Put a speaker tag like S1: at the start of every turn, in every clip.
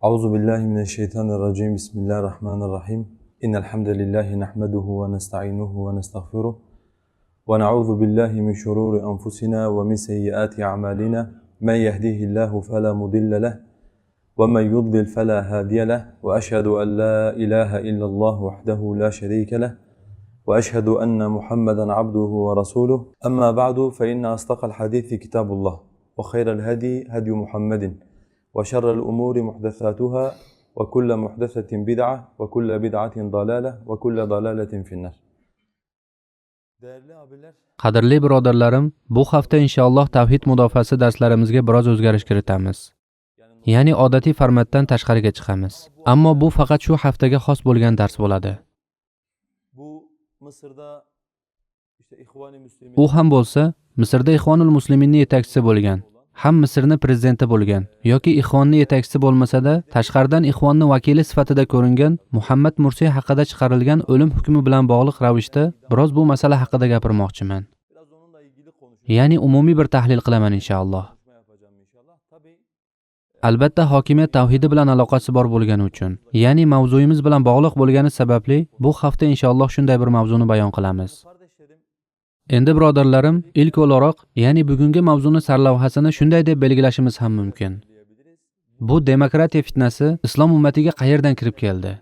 S1: أعوذ بالله من الشيطان الرجيم بسم الله الرحمن الرحيم إن الحمد لله نحمده ونستعينه ونستغفره ونعوذ بالله من شرور أنفسنا ومن سيئات أعمالنا من يهديه الله فلا مضل له ومن يضلل فلا هادي له وأشهد أن لا إله إلا الله وحده لا شريك له وأشهد أن محمدا عبده ورسوله أما بعد فإن أصدق الحديث كتاب الله وخير الهدي هدي محمد وشر الأمور محدثاتها وكل محدثة بدعة وكل بدعة ضلالة وكل ضلالة في النار.
S2: Qadrli birodarlarim, bu hafta inshaalloh tavhid mudofaasi darslarimizga biroz o'zgarish kiritamiz. Ya'ni odatiy formatdan tashqariga chiqamiz. Ammo bu faqat shu haftaga xos bo'lgan dars bo'ladi. U ham bo'lsa, Misrda Ixvonul Musliminning yetakchisi bo'lgan, ham Misrning prezidenti bo'lgan yoki Ixvonning yetakchisi bo'lmasa-da, tashqaridan Ixvonning vakili sifatida ko'ringan Muhammad Mursi haqida chiqarilgan o'lim hukmi bilan bog'liq ravishda biroz bu masala haqida gapirmoqchiman. Ya'ni umumiy bir tahlil qilaman inshaalloh. Albatta hokimiyat tavhidi bilan aloqasi bor bo'lgani uchun, ya'ni mavzuyimiz bilan bog'liq bo'lgani sababli bu hafta inshaalloh shunday bir mavzuni bayon qilamiz. Endi birodarlarim, ilk o'laroq, ya'ni bugungi mavzuni sarlavhasini shunday deb belgilashimiz ham mumkin. Bu demokratiya fitnasi islom ummatiga qayerdan kirib keldi?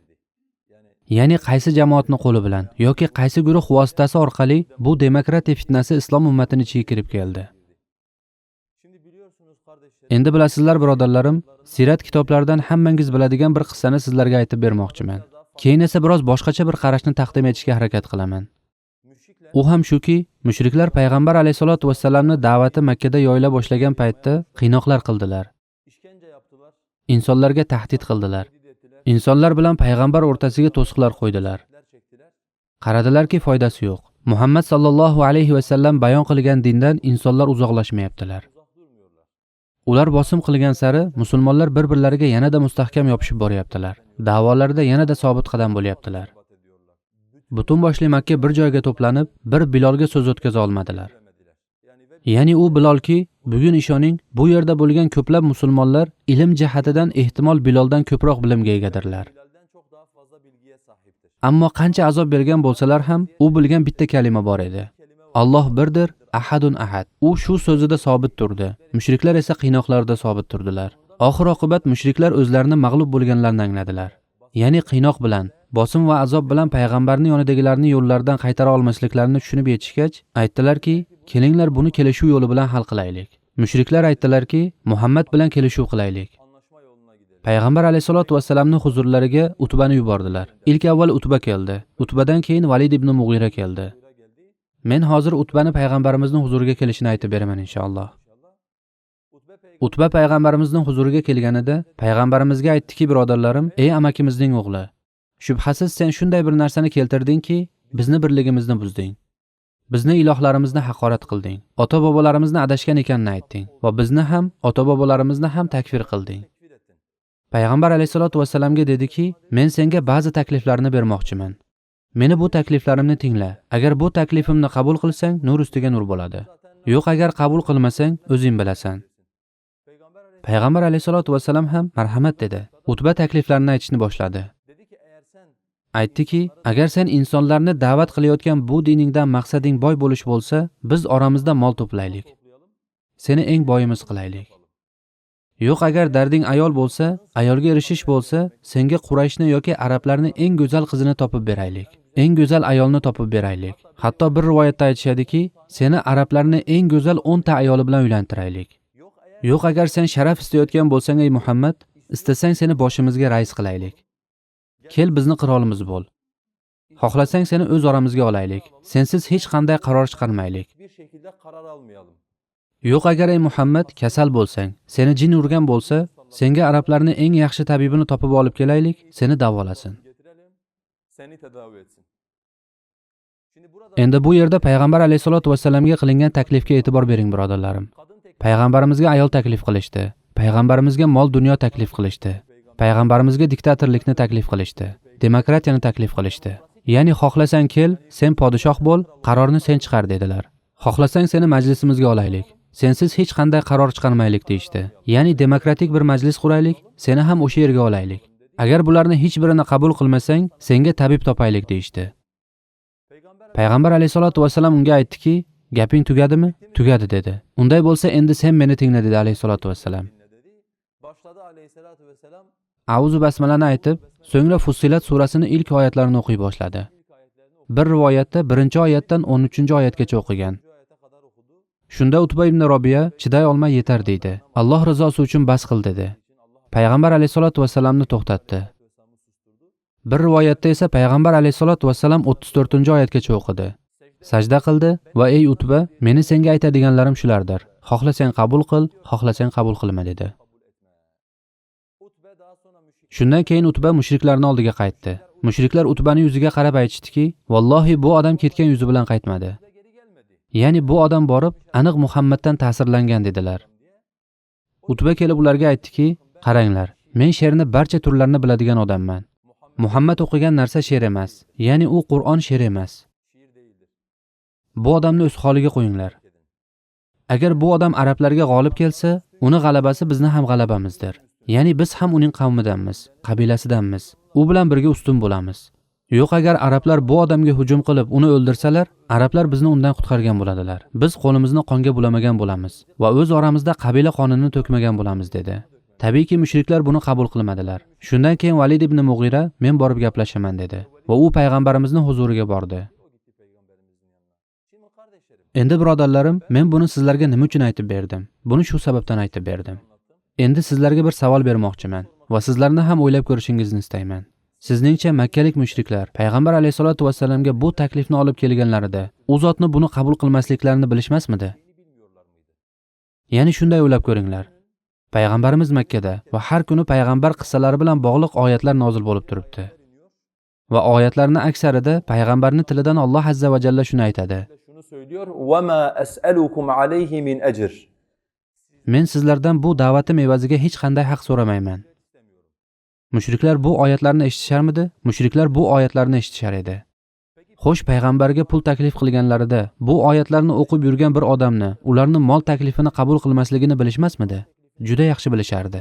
S2: Ya'ni qaysi jamoatning qo'li bilan yoki qaysi guruh vositasi orqali bu demokratiya fitnasi islom ummatining ichiga kirib keldi? Endi bilasizlar birodarlarim, sirat kitoblaridan hammangiz biladigan bir qissani sizlarga aytib bermoqchiman. Keyin esa biroz boshqacha bir qarashni taqdim etishga harakat qilaman. U ham shuki, mushriklar payg'ambar alayhisolatu vassalamni da'vati Makka da yoyila boshlagan paytda qiynoqlar qildilar. Insonlarga tahdid qildilar. Insonlar bilan payg'ambar o'rtasiga to'siqlar qo'ydilar. Qaradilarki, foydasi yo'q. Muhammad sallallohu alayhi vasallam bayon qilgan dindan insonlar uzoqlashmayaptilar. Ular bosim qilgan sari musulmonlar bir-birlariga yanada mustahkam yopishib boryaptilar. Da'volarida yanada sobit qadam bo'lyaptilar. Butun boshli Makka bir joyga to'planib, bir Bilolga so'z o'tkaza olmadilar. Ya'ni u Bilolki, bugun ishoning, bu yerda bo'lgan ko'plab musulmonlar ilm jihatidan ehtimol Biloldan ko'proq bilimga egadirlar. Ammo qancha azob bergan bo'lsalar ham, u bilgan bitta kalima bor edi. Alloh birdir, ahadun ahad. U shu so'zida sobit turdi. Mushriklar esa qiynoqlarda sobit turdilar. Oxir oqibat mushriklar o'zlarini mag'lub bo'lganlarini angladilar. Ya'ni qiynoq bilan, bosim va azob bilan payg'ambarning yonidagilarni yo'llaridan qaytara olmasliklarini tushunib yetishgach, aytdilarki, kelinglar buni kelishuv yo'li bilan hal qilaylik. Mushriklar aytdilarki, Muhammad bilan kelishuv qilaylik. Payg'ambar alayhisolatu vassalamning huzurlariga Utbani yubordilar. Ilk avval Utba keldi. Utbadan keyin Valid ibn Mughira keldi. Men hozir Utbani payg'ambarimizning huzuriga kelishini aytib beraman inshaalloh. Utba payg'ambarimizning huzuriga kelganida payg'ambarimizga aytdiki, birodarlarim, ey amakimizning o'g'li, shubhasiz sen shunday bir narsani keltirdingki, bizni birligimizni buzding. Bizni ilohlarimizni haqorat qilding. Ota-bobolarimizni adashgan ekanini aytding va bizni ham, ota-bobolarimizni ham takfir qilding. Payg'ambar alayhisolatu vassalamga dediki, men senga ba'zi takliflarni bermoqchiman. Meni bu takliflarimni tingla. Agar bu taklifimni qabul qilsang, nur ustiga nur bo'ladi. Yo'q, agar qabul qilmasang, o'zing bilasan. Payg'ambar alayhisolatu vassalam ham marhamat dedi. Utba takliflarini aytishni boshladi. Aytdiki, agar sen insonlarni da'vat qilayotgan bu diningdan maqsading boy bo'lish bo'lsa, biz oramizda mol to'playlik. Seni eng boyimiz qilaylik. Yo'q, agar darding ayol bo'lsa, ayolga erishish bo'lsa, senga Qurayshni yoki arablarning eng go'zal qizini topib beraylik. Eng go'zal ayolni topib beraylik. Hatto bir rivoyatda aytishadiki, seni arablarning eng go'zal 10 ta ayoli bilan uylantiraylik. Yo'q, agar sen sharaf istayotgan bo'lsang ey Muhammad, istasang seni boshimizga rais qilaylik. Kel bizni qirolimiz bo'l. Xohlasang seni o'z oramizga olaylik. Sensiz hech qanday qaror chiqarmaylik. Yo'q, agar ey Muhammad kasal bo'lsang, seni jin urgan bo'lsa, senga arablarning eng yaxshi tabibini topib olib kelaylik, seni davolasin. Endi bu yerda payg'ambar alayhisolatu vassalamga qilingan taklifga e'tibor bering birodarlarim. Payg'ambarimizga ayol taklif qilishdi. Payg'ambarimizga mol dunyo taklif qilishdi. Payg'ambarimizga diktatorlikni taklif qilishdi. Demokratiyani taklif qilishdi. Ya'ni xohlasang kel, sen podshoh bo'l, qarorni sen chiqar dedilar. Xohlasang seni majlisimizga olaylik. sensiz hech qanday qaror chiqarmaylik deyishdi. Ya'ni demokratik bir majlis quraylik, seni ham o'sha yerga olaylik. Agar bularni hech birini qabul qilmasang, senga tabib topaylik deyishdi. Payg'ambar alayhisolatu vasallam unga aytdiki, gaping tugadimi? Tugadi dedi. Unday bo'lsa endi sen meni tingla dedi alayhisolatu vasallam. Auzu basmalani aytib, so'ngra Fussilat surasining ilk oyatlarini o'qiy boshladi. Bir rivoyatda 1-oyatdan 13-oyatgacha o'qigan. Shunda Utba ibn Robiya chiday olmay yetar deydi. Alloh rizosi uchun bas qil dedi. Payg'ambar alayhisolatu vasallamni to'xtatdi. Bir rivoyatda esa payg'ambar alayhisolatu vasallam 34-oyatgacha o'qidi. Sajda qildi va ey Utba, meni senga aytadiganlarim shulardir. Xohlasang qabul qil, xohlasang qabul qilma dedi. Shundan keyin Utba mushriklarning oldiga qaytdi. Mushriklar Utbaning yuziga qarab aytishdiki, "Vallohi bu odam ketgan yuzi bilan qaytmadi." Ya'ni bu odam borib, aniq Muhammaddan ta'sirlangan dedilar. Utba kelib ularga aytdiki, "Qaranglar, men she'rni barcha turlarini biladigan odamman. Muhammad o'qigan narsa she'r emas, ya'ni u Qur'on she'r emas. Bu odamni o'z holiga qo'yinglar. Agar bu odam arablarga g'olib kelsa, uni g'alabasi bizni ham g'alabamizdir. Ya'ni biz ham uning qavmidanmiz, qabilasidanmiz. U bilan birga ustun bo'lamiz. Yo'q, agar arablar bu odamga hujum qilib uni o'ldirsalar, arablar bizni undan qutqargan bo'ladilar. Biz qo'limizni qonga bulamagan bo'lamiz va o'z oramizda qabila qonini to'kmagan bo'lamiz" dedi. Tabiiyki mushriklar buni qabul qilmadilar. Shundan keyin Valid ibn Mughira men borib gaplashaman dedi va u payg'ambarimizning huzuriga bordi. Endi birodarlarim, men buni sizlarga nima uchun aytib berdim? Buni shu sababdan aytib berdim. Endi sizlarga bir savol bermoqchiman va sizlarni ham o'ylab ko'rishingizni istayman. Sizningcha Makkalik mushriklar payg'ambar alayhisolatu vasallamga bu taklifni olib kelganlarida, u zotni buni qabul qilmasliklarini bilishmasmidi? Ya'ni shunday o'ylab ko'ringlar. Payg'ambarimiz Makkada va har kuni payg'ambar qissalari bilan bog'liq oyatlar nozil bo'lib turibdi. Va oyatlarning aksarida payg'ambarning tilidan Alloh azza va jalla shuni aytadi.
S1: Shuni söylüyor: "Va ma as'alukum alayhi min ajr."
S2: Men sizlardan bu da'vatim evaziga hech qanday haq so'ramayman. Mushriklar bu oyatlarni eshitisharmidi? Mushriklar bu oyatlarni eshitishar edi. Xo'sh, payg'ambarga pul taklif qilganlarida bu oyatlarni o'qib yurgan bir odamni, ularning mol taklifini qabul qilmasligini bilishmasmidi? Juda yaxshi bilishardi.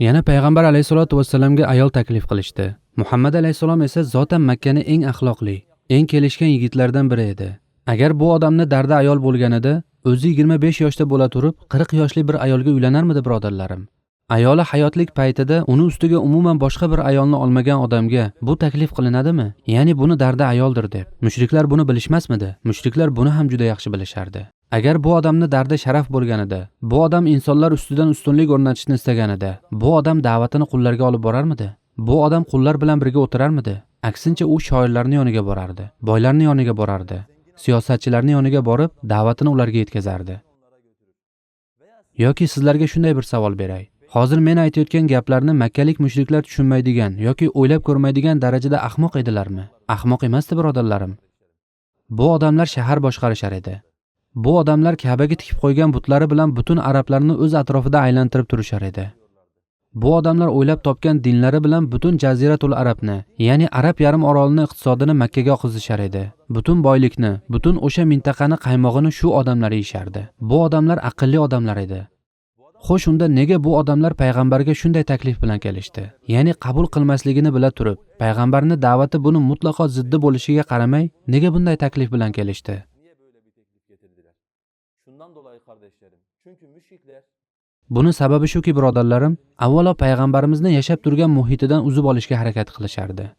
S2: Yana payg'ambar alayhisolatu vasallamga ayol taklif qilishdi. Muhammad alayhisalom esa zotan Makkaning eng axloqli, eng kelishgan yigitlardan biri edi. Agar bu odamni dardi ayol bo'lganida, o'zi 25 yoshda bo'la turib, 40 yoshli bir ayolga uylanarmidi, birodarlarim? Ayoli hayotlik paytida uni ustiga umuman boshqa bir ayolni olmagan odamga bu taklif qilinadimi? Ya'ni buni dardi ayoldir deb. Mushriklar buni bilishmasmidi? Mushriklar buni ham juda yaxshi bilishardi. Agar bu odamni dardi sharaf bo'lganida, bu odam insonlar ustidan ustunlik o'rnatishni istaganida, bu odam da'vatini qullarga olib borarmidi? Bu odam qullar bilan birga o'tirarmidi? Aksincha u shoirlarning yoniga borardi, boylarning yoniga borardi, siyosatchilarning yoniga borib, da'vatini ularga yetkazardi. Yoki sizlarga shunday bir savol beray. Hozir men aytayotgan gaplarni Makkalik mushriklar tushunmaydigan yoki o'ylab ko'rmaydigan darajada ahmoq edilarmi? Ahmoq emasdi, birodarlarim. Bu odamlar shahar boshqarishar edi. Bu odamlar Ka'baga tikib qo'ygan butlari bilan butun arablarni o'z atrofida aylantirib turishar edi. Bu odamlar o'ylab topgan dinlari bilan butun Jaziratul Arabni, ya'ni Arab yarim orolining iqtisodini Makkaga oqizishar edi. Butun boylikni, butun o'sha mintaqani qaymog'ini shu odamlar yeyishardi. Bu odamlar aqlli odamlar edi. Xo'sh, unda nega bu odamlar payg'ambarga shunday taklif bilan kelishdi? Ya'ni qabul qilmasligini bila turib, payg'ambarning da'vati buni mutlaqo ziddi bo'lishiga qaramay, nega bunday taklif bilan kelishdi?
S1: Shundan dolayı kardeşlerim. Çünkü müşrikler
S2: Buni sababi shuki, birodarlarim, avvalo payg'ambarimizni yashab turgan muhitidan uzib olishga harakat qilishardi.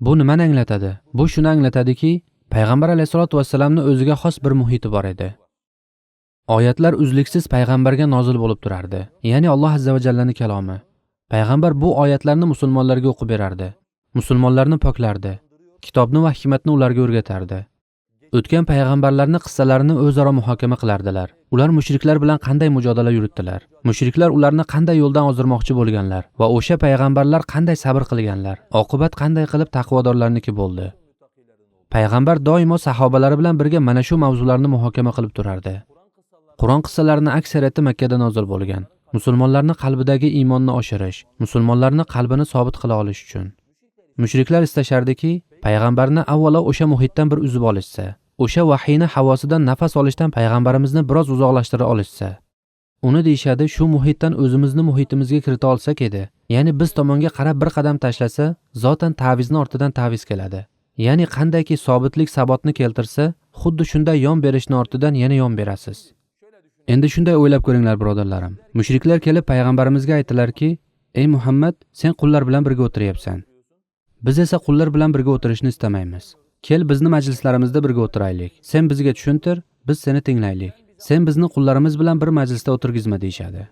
S2: Bu nimani anglatadi? Bu shuni anglatadiki, payg'ambar alayhisolatu vasallamning o'ziga xos bir muhiti bor edi. Oyatlar uzluksiz payg'ambarga nozil bo'lib turardi. Ya'ni Alloh azza va jallaning kalomi. Payg'ambar bu oyatlarni musulmonlarga o'qib berardi. Musulmonlarni poklardi. Kitobni va hikmatni ularga o'rgatardi. O'tgan payg'ambarlarning qissalarini o'zaro muhokama qilardilar. Ular mushriklar bilan qanday mujodala yuritdilar? Mushriklar ularni qanday yo'ldan ozdirmoqchi bo'lganlar va o'sha payg'ambarlar qanday sabr qilganlar? Oqibat qanday qilib taqvodorlarniki bo'ldi? Payg'ambar doimo sahobalari bilan birga mana shu mavzularni muhokama qilib turardi. Qur'on qissalarining aksariyati Makkada nozil bo'lgan. Musulmonlarning qalbidagi iymonni oshirish, musulmonlarning qalbini sobit qila olish uchun. Mushriklar istashardiki, payg'ambarni avvalo o'sha muhitdan bir uzib olishsa, o'sha vahiyni havosidan nafas olishdan payg'ambarimizni biroz uzoqlashtira olishsa, uni deyishadi shu muhitdan o'zimizni muhitimizga kirita olsak edi. Ya'ni biz tomonga qarab bir qadam tashlasa, zotan ta'vizni ortidan ta'viz keladi. Ya'ni qandayki sobitlik sabotni keltirsa, xuddi shunday yon berishni ortidan yana yon berasiz. Endi shunday o'ylab ko'ringlar birodarlarim. Mushriklar kelib payg'ambarimizga aytdilarki, "Ey Muhammad, sen qullar bilan birga o'tiryapsan. Biz esa qullar bilan birga o'tirishni istamaymiz. Kel bizni majlislarimizda birga o'tiraylik. Sen bizga tushuntir, biz seni tinglaylik. Sen bizni qullarimiz bilan bir majlisda o'tirgizma" deyshadi.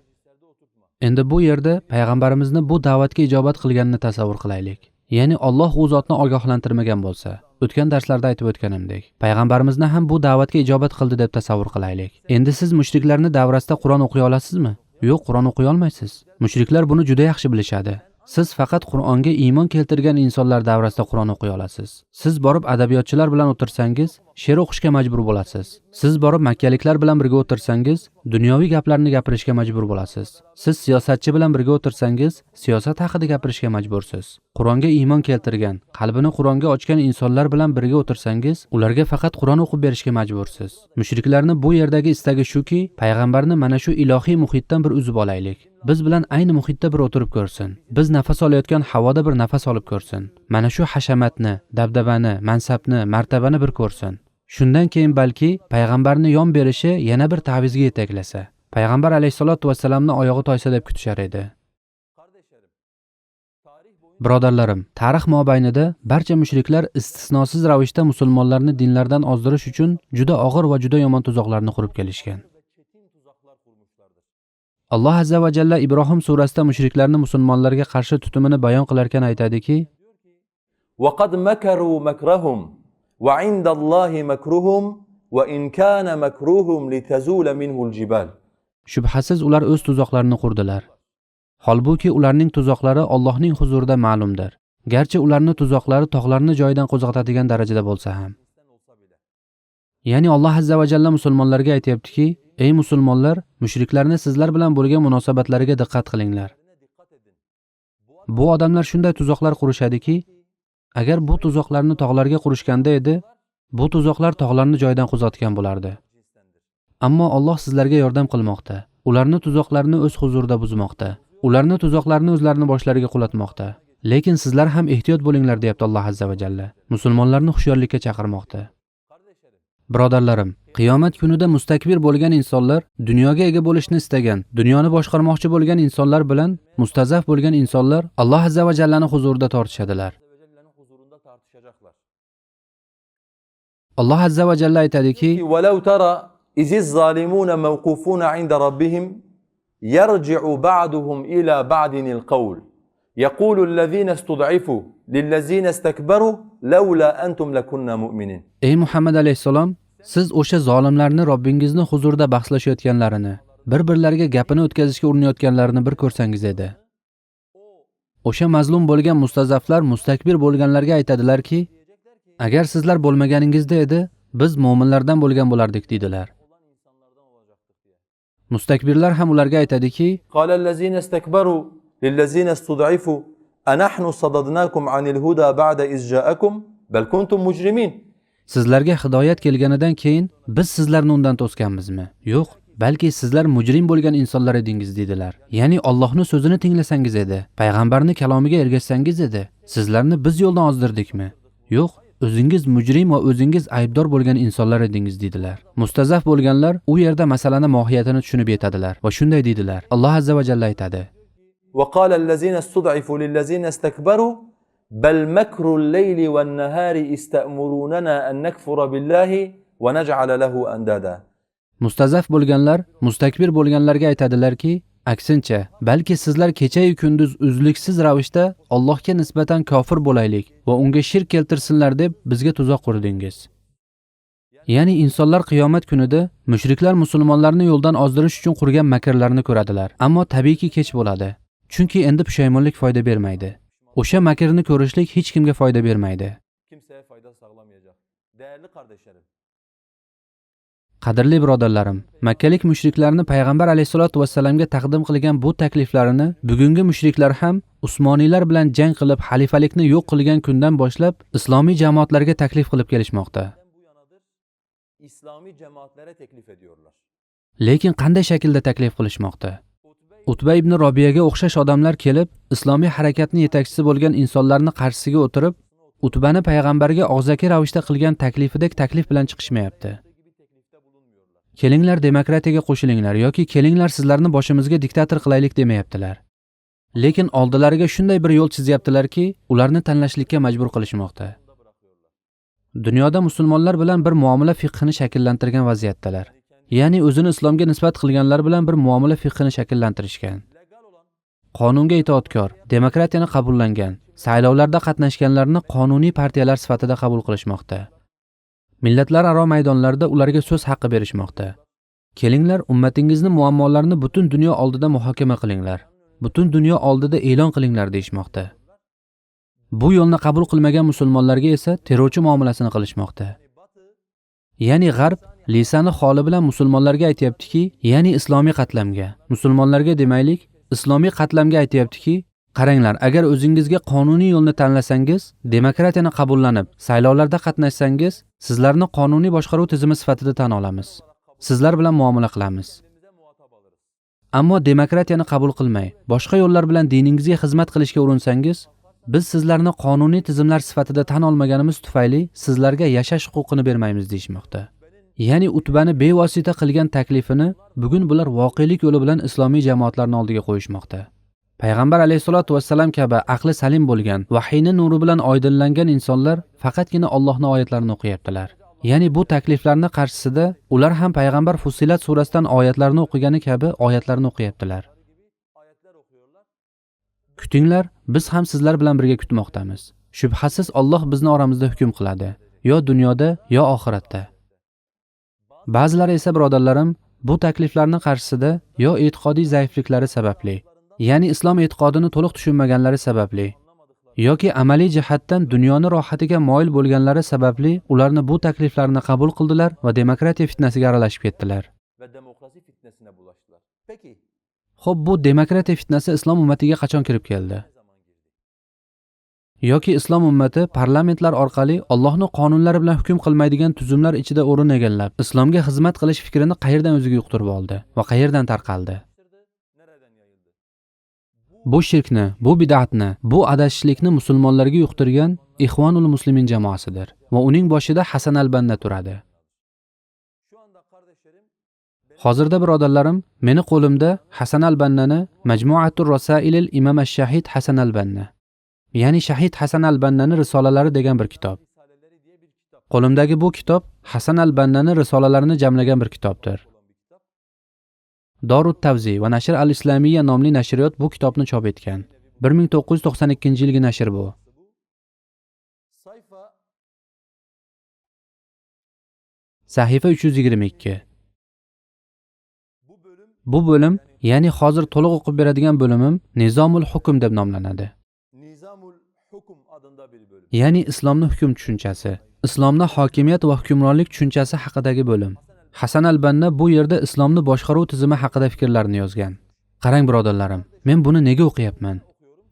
S2: Endi bu yerda payg'ambarimizni bu da'vatga ijobat qilganini tasavvur qilaylik. Ya'ni Alloh u zotni ogohlantirmagan bo'lsa, o'tgan darslarda aytib o'tganimdek, payg'ambarimizni ham bu da'vatga ijobat qildi deb tasavvur qilaylik. Endi siz mushriklarni davrasida Qur'on o'qiy olasizmi? Yo'q, Qur'on o'qiy olmaysiz. Mushriklar buni juda yaxshi bilishadi. Siz faqat Qur'onga iymon keltirgan insonlar davrasida Qur'on o'qiy olasiz. Siz borib adabiyotchilar bilan o'tirsangiz, she'r o'qishga majbur bo'lasiz. Siz borib makkaliklar bilan birga o'tirsangiz, dunyoviy gaplarni gapirishga majbur bo'lasiz. Siz siyosatchi bilan birga o'tirsangiz, siyosat haqida gapirishga majbursiz. Qur'onga iymon keltirgan, qalbini Qur'onga ochgan insonlar bilan birga o'tirsangiz, ularga faqat Qur'on o'qib berishga majbursiz. Mushriklarning bu yerdagi istagi shuki, payg'ambarni mana shu ilohiy muhitdan bir uzib olaylik. Biz bilan ayni muhitda bir o'tirib ko'rsin. Biz nafas olayotgan havoda bir nafas olib ko'rsin. Mana shu hashamatni, dabdabani, mansabni, martabani bir ko'rsin. Shundan keyin balki payg'ambarni yon berishi yana bir ta'vizga yetaklasa. Payg'ambar alayhisolatu vassalamni oyog'i toysa deb kutishar edi. Birodarlarim, tarix mobaynida barcha mushriklar istisnosiz ravishda musulmonlarni dinlardan ozdirish uchun juda og'ir va juda yomon tuzoqlarni qurib kelishgan. Alloh azza va jalla Ibrohim surasida mushriklarni musulmonlarga qarshi tutumini bayon qilarkan aytadiki:
S1: "Wa qad makaru makrahum wa 'indallohi makruhum wa in kana makruhum litazula minhu al-jibal."
S2: Shubhasiz ular o'z tuzoqlarini qurdilar. Holbuki ularning tuzoqlari Allohning huzurida ma'lumdir. Garchi ularning tuzoqlari tog'larni joyidan qo'zg'atadigan darajada bo'lsa ham. Ya'ni Alloh azza va jalla musulmonlarga aytayaptiki: "Ey musulmonlar, mushriklarni sizlar bilan bo'lgan munosabatlariga diqqat qilinglar. Bu odamlar shunday tuzoqlar qurishadiki, agar bu tuzoqlarni tog'larga qurishganda edi, bu tuzoqlar tog'larni joyidan qo'zg'atgan bo'lardi. Ammo Alloh sizlarga yordam qilmoqda. Ularni tuzoqlarini o'z huzurida buzmoqda. Ularni tuzoqlarini o'zlarining boshlariga qulatmoqda. Lekin sizlar ham ehtiyot bo'linglar" deyapti Alloh azza va jalla. Musulmonlarni hushyorlikka chaqirmoqda. Birodarlarim, qiyomat kunida mustakbir bo'lgan insonlar, dunyoga ega bo'lishni istagan, dunyoni boshqarmoqchi bo'lgan insonlar bilan mustazaf bo'lgan insonlar Alloh azza va jallaning huzurida tortishadilar. Alloh azza va jalla aytadiki:
S1: "Walau tara iziz zalimuna mawqufuna 'inda rabbihim yarji'u ba'duhum ila ba'din al-qawl yaqulu allazina istud'ifu lillazina istakbaru laula antum lakunna mu'minin." Ey Muhammad alayhisalom, siz o'sha zolimlarni Robbingizni huzurida bahslashayotganlarini, bir-birlariga gapini o'tkazishga urinayotganlarini bir ko'rsangiz edi. O'sha mazlum bo'lgan mustazaflar mustakbir bo'lganlarga aytadilarki, agar sizlar bo'lmaganingizda edi, biz mu'minlardan bo'lgan bo'lardik deydilar. Mustakbirlar ham ularga aytadiki: "Qalallazina istakbaru lillazina istud'ifu anahnu sadadnakum 'anil huda ba'da iz ja'akum bal kuntum mujrimin." Sizlarga hidoyat kelganidan keyin biz sizlarni undan to'sganmizmi? Yo'q, balki sizlar mujrim bo'lgan insonlar edingiz deydilar. Ya'ni Allohning so'zini tinglasangiz edi, payg'ambarning kalomiga ergashsangiz edi, sizlarni biz yo'ldan ozdirdikmi? Yo'q, o'zingiz mujrim va o'zingiz aybdor bo'lgan insonlar edingiz deydilar. Mustazaf bo'lganlar u yerda masalani mohiyatini tushunib yetadilar va shunday deydilar. Alloh azza va jalla aytadi: "Wa qala allazina istud'ifu lillazina istakbaru bal makru al-layli wan-nahari istamurunana an nakfura billahi wa naj'ala lahu andada." Mustazaf bo'lganlar, mustakbir bo'lganlarga aytadilarki, aksincha, balki sizlar kecha-yu kunduz uzluksiz ravishda Allohga nisbatan kofir bo'laylik va unga shirk keltirsinlar deb bizga tuzoq qurdingiz. Ya'ni insonlar qiyomat kunida mushriklar musulmonlarni yo'ldan ozdirish uchun qurgan makrlarni ko'radilar. Ammo tabiiyki kech bo'ladi. Chunki endi pushaymonlik foyda bermaydi. O'sha makrni ko'rishlik hech kimga foyda bermaydi. Kimsaga foyda saqlamayacak. Değerli kardeşlerim, qadrli birodarlarim, makkalik mushriklarni payg'ambar alayhisolatu vassalamga taqdim qilgan bu takliflarini bugungi mushriklar ham Usmoniylar bilan jang qilib xalifalikni yo'q qilgan kundan boshlab islomiy jamoatlarga taklif qilib kelishmoqda. İslami cemaatlere teklif ediyorlar.
S2: Lekin qanday shaklda taklif qilishmoqda? Utba ibn Robiyaga o'xshash odamlar kelib, islomiy harakatning yetakchisi bo'lgan insonlarni qarshisiga o'tirib, Utbani payg'ambarga og'zaki ravishda qilgan taklifidek taklif bilan chiqishmayapti. Kelinglar demokratiyaga qo'shilinglar yoki kelinglar sizlarni boshimizga diktator qilaylik demayaptilar. Lekin oldilariga shunday bir yo'l chizyaptilarki, ularni tanlashlikka majbur qilishmoqda. Dunyoda musulmonlar bilan bir muomala fiqhini shakllantirgan vaziyatdalar. Ya'ni o'zini islomga nisbat qilganlar bilan bir muomala fiqhini shakllantirishgan. Qonunga itoatkor, demokratiyani qabullangan, saylovlarda qatnashganlarni qonuniy partiyalar sifatida qabul qilishmoqda. Millatlararo maydonlarda ularga so'z haqqi berishmoqda. Kelinglar, ummatingizni muammolarini butun dunyo oldida muhokama qilinglar. Butun dunyo oldida e'lon qilinglar deyishmoqda. Bu yo'lni qabul qilmagan musulmonlarga esa terrorchi muomalasini qilishmoqda. Ya'ni G'arb lisani holi bilan musulmonlarga aytayaptiki, ya'ni islomiy qatlamga, musulmonlarga demaylik, islomiy qatlamga aytayaptiki, qaranglar, agar o'zingizga qonuniy yo'lni tanlasangiz, demokratiyani qabullanib, saylovlarda qatnashsangiz, sizlarni qonuniy boshqaruv tizimi sifatida tan olamiz. Sizlar bilan muomala qilamiz. Ammo demokratiyani qabul qilmay, boshqa yo'llar bilan diningizga xizmat qilishga urinsangiz, biz sizlarni qonuniy tizimlar sifatida tan olmaganimiz tufayli sizlarga yashash huquqini bermaymiz deyishmoqda. Ya'ni Utbani bevosita qilgan taklifini bugun bular voqelik yo'li bilan islomiy jamoatlarning oldiga qo'yishmoqda. Payg'ambar alayhisolatu vassalam kabi aqli salim bo'lgan, vahiyning nuri bilan oydinlangan insonlar faqatgina Allohning oyatlarini o'qiyaptilar. Ya'ni bu takliflarning qarshisida ular ham payg'ambar Fussilat surasidan oyatlarni o'qigani kabi oyatlarni o'qiyaptilar. Kutinglar, biz ham sizlar bilan birga kutmoqdamiz. Shubhasiz Alloh bizni oramizda hukm qiladi, yo dunyoda, yo oxiratda. Ba'zilar esa birodarlarim, bu takliflarning qarshisida yo e'tiqodiy zaifliklari sababli, ya'ni islom e'tiqodini to'liq tushunmaganlari sababli, yoki amaliy jihatdan dunyoni rohatiga moyil bo'lganlari sababli ularni bu takliflarni qabul qildilar va demokratiya fitnasiga aralashib ketdilar.
S1: Ve demokrasi fitnesine bulaştılar. Peki,
S2: Xo'p, bu demokratiya fitnasi islom ummatiga qachon kirib keldi? Yoki islom ummati parlamentlar orqali Allohning qonunlari bilan hukm qilmaydigan tuzumlar ichida o'rin egallab, islomga xizmat qilish fikrini qayerdan o'ziga yuqtirib oldi va qayerdan tarqaldi?
S1: nereden yayıldı?
S2: Bu shirkni, bu bid'atni, bu adashishlikni musulmonlarga yuqtirgan Ihvonul Muslimin jamoasidir va uning boshida Hasan al-Banna turadi.
S1: Şu anda kardeşlerim,
S2: Hozirda birodarlarim, meni qo'limda Hasan al-Bannani Majmuatur Rasailil Imam ash-Shahid Hasan al-Banna, ya'ni Shahid Hasan al-Bannani risolalari degan bir kitob.
S1: Risaleleri diye bir kitap
S2: Qo'limdagi bu kitob Hasan al-Bannani risolalarini jamlagan bir kitobdir.
S1: olan bir kitap.
S2: Dorut Tavzi va Nashr al-Islamiyya nomli nashriyot bu kitobni chop etgan. 1992-yilgi nashr bu.
S1: Sayfa
S2: Sahifa 322.
S1: bu bölüm
S2: Bu bo'lim, ya'ni hozir to'liq o'qib beradigan bo'limim Nizomul Hukm deb nomlanadi.
S1: Nizamul Hukum adında bir bölüm.
S2: Ya'ni islomning hukm tushunchasi, islomning hokimiyat va hukmronlik tushunchasi haqidagi bo'lim. Hasan al-Banna bu yerda islomni boshqaruv tizimi haqida fikrlarini yozgan. Qarang birodarlarim, men buni nega o'qiyapman?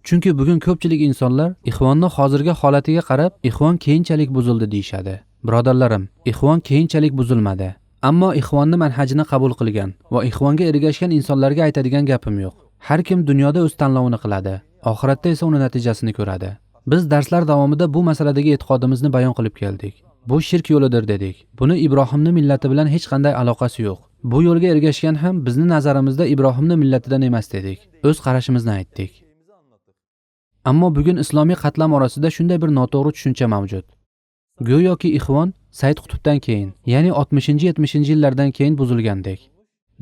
S2: Chunki bugun ko'pchilik insonlar Ihvonning hozirgi holatiga qarab, Ihvon keyinchalik buzildi deyshadi. Birodarlarim, Ihvon keyinchalik buzilmadi. Ammo Ihvonning manhajini qabul qilgan va Ihvonga ergashgan insonlarga aytadigan gapim yo'q. Har kim dunyoda o'z tanlovini qiladi, oxiratda esa uni natijasini ko'radi. Biz darslar davomida bu masaladagi e'tiqodimizni bayon qilib keldik. Bu shirk yo'lidir dedik. Buni Ibrohimning millati bilan hech qanday aloqasi yo'q. Bu yo'lga ergashgan ham bizning nazarimizda Ibrohimning millatidan emas dedik. O'z qarashimizni aytdik. Ammo bugun islomiy qatlam orasida shunday bir noto'g'ri tushuncha mavjud. Go'yoki Ihvon Said Qutbdan keyin, ya'ni 60-70-yillardan keyin buzilgandek.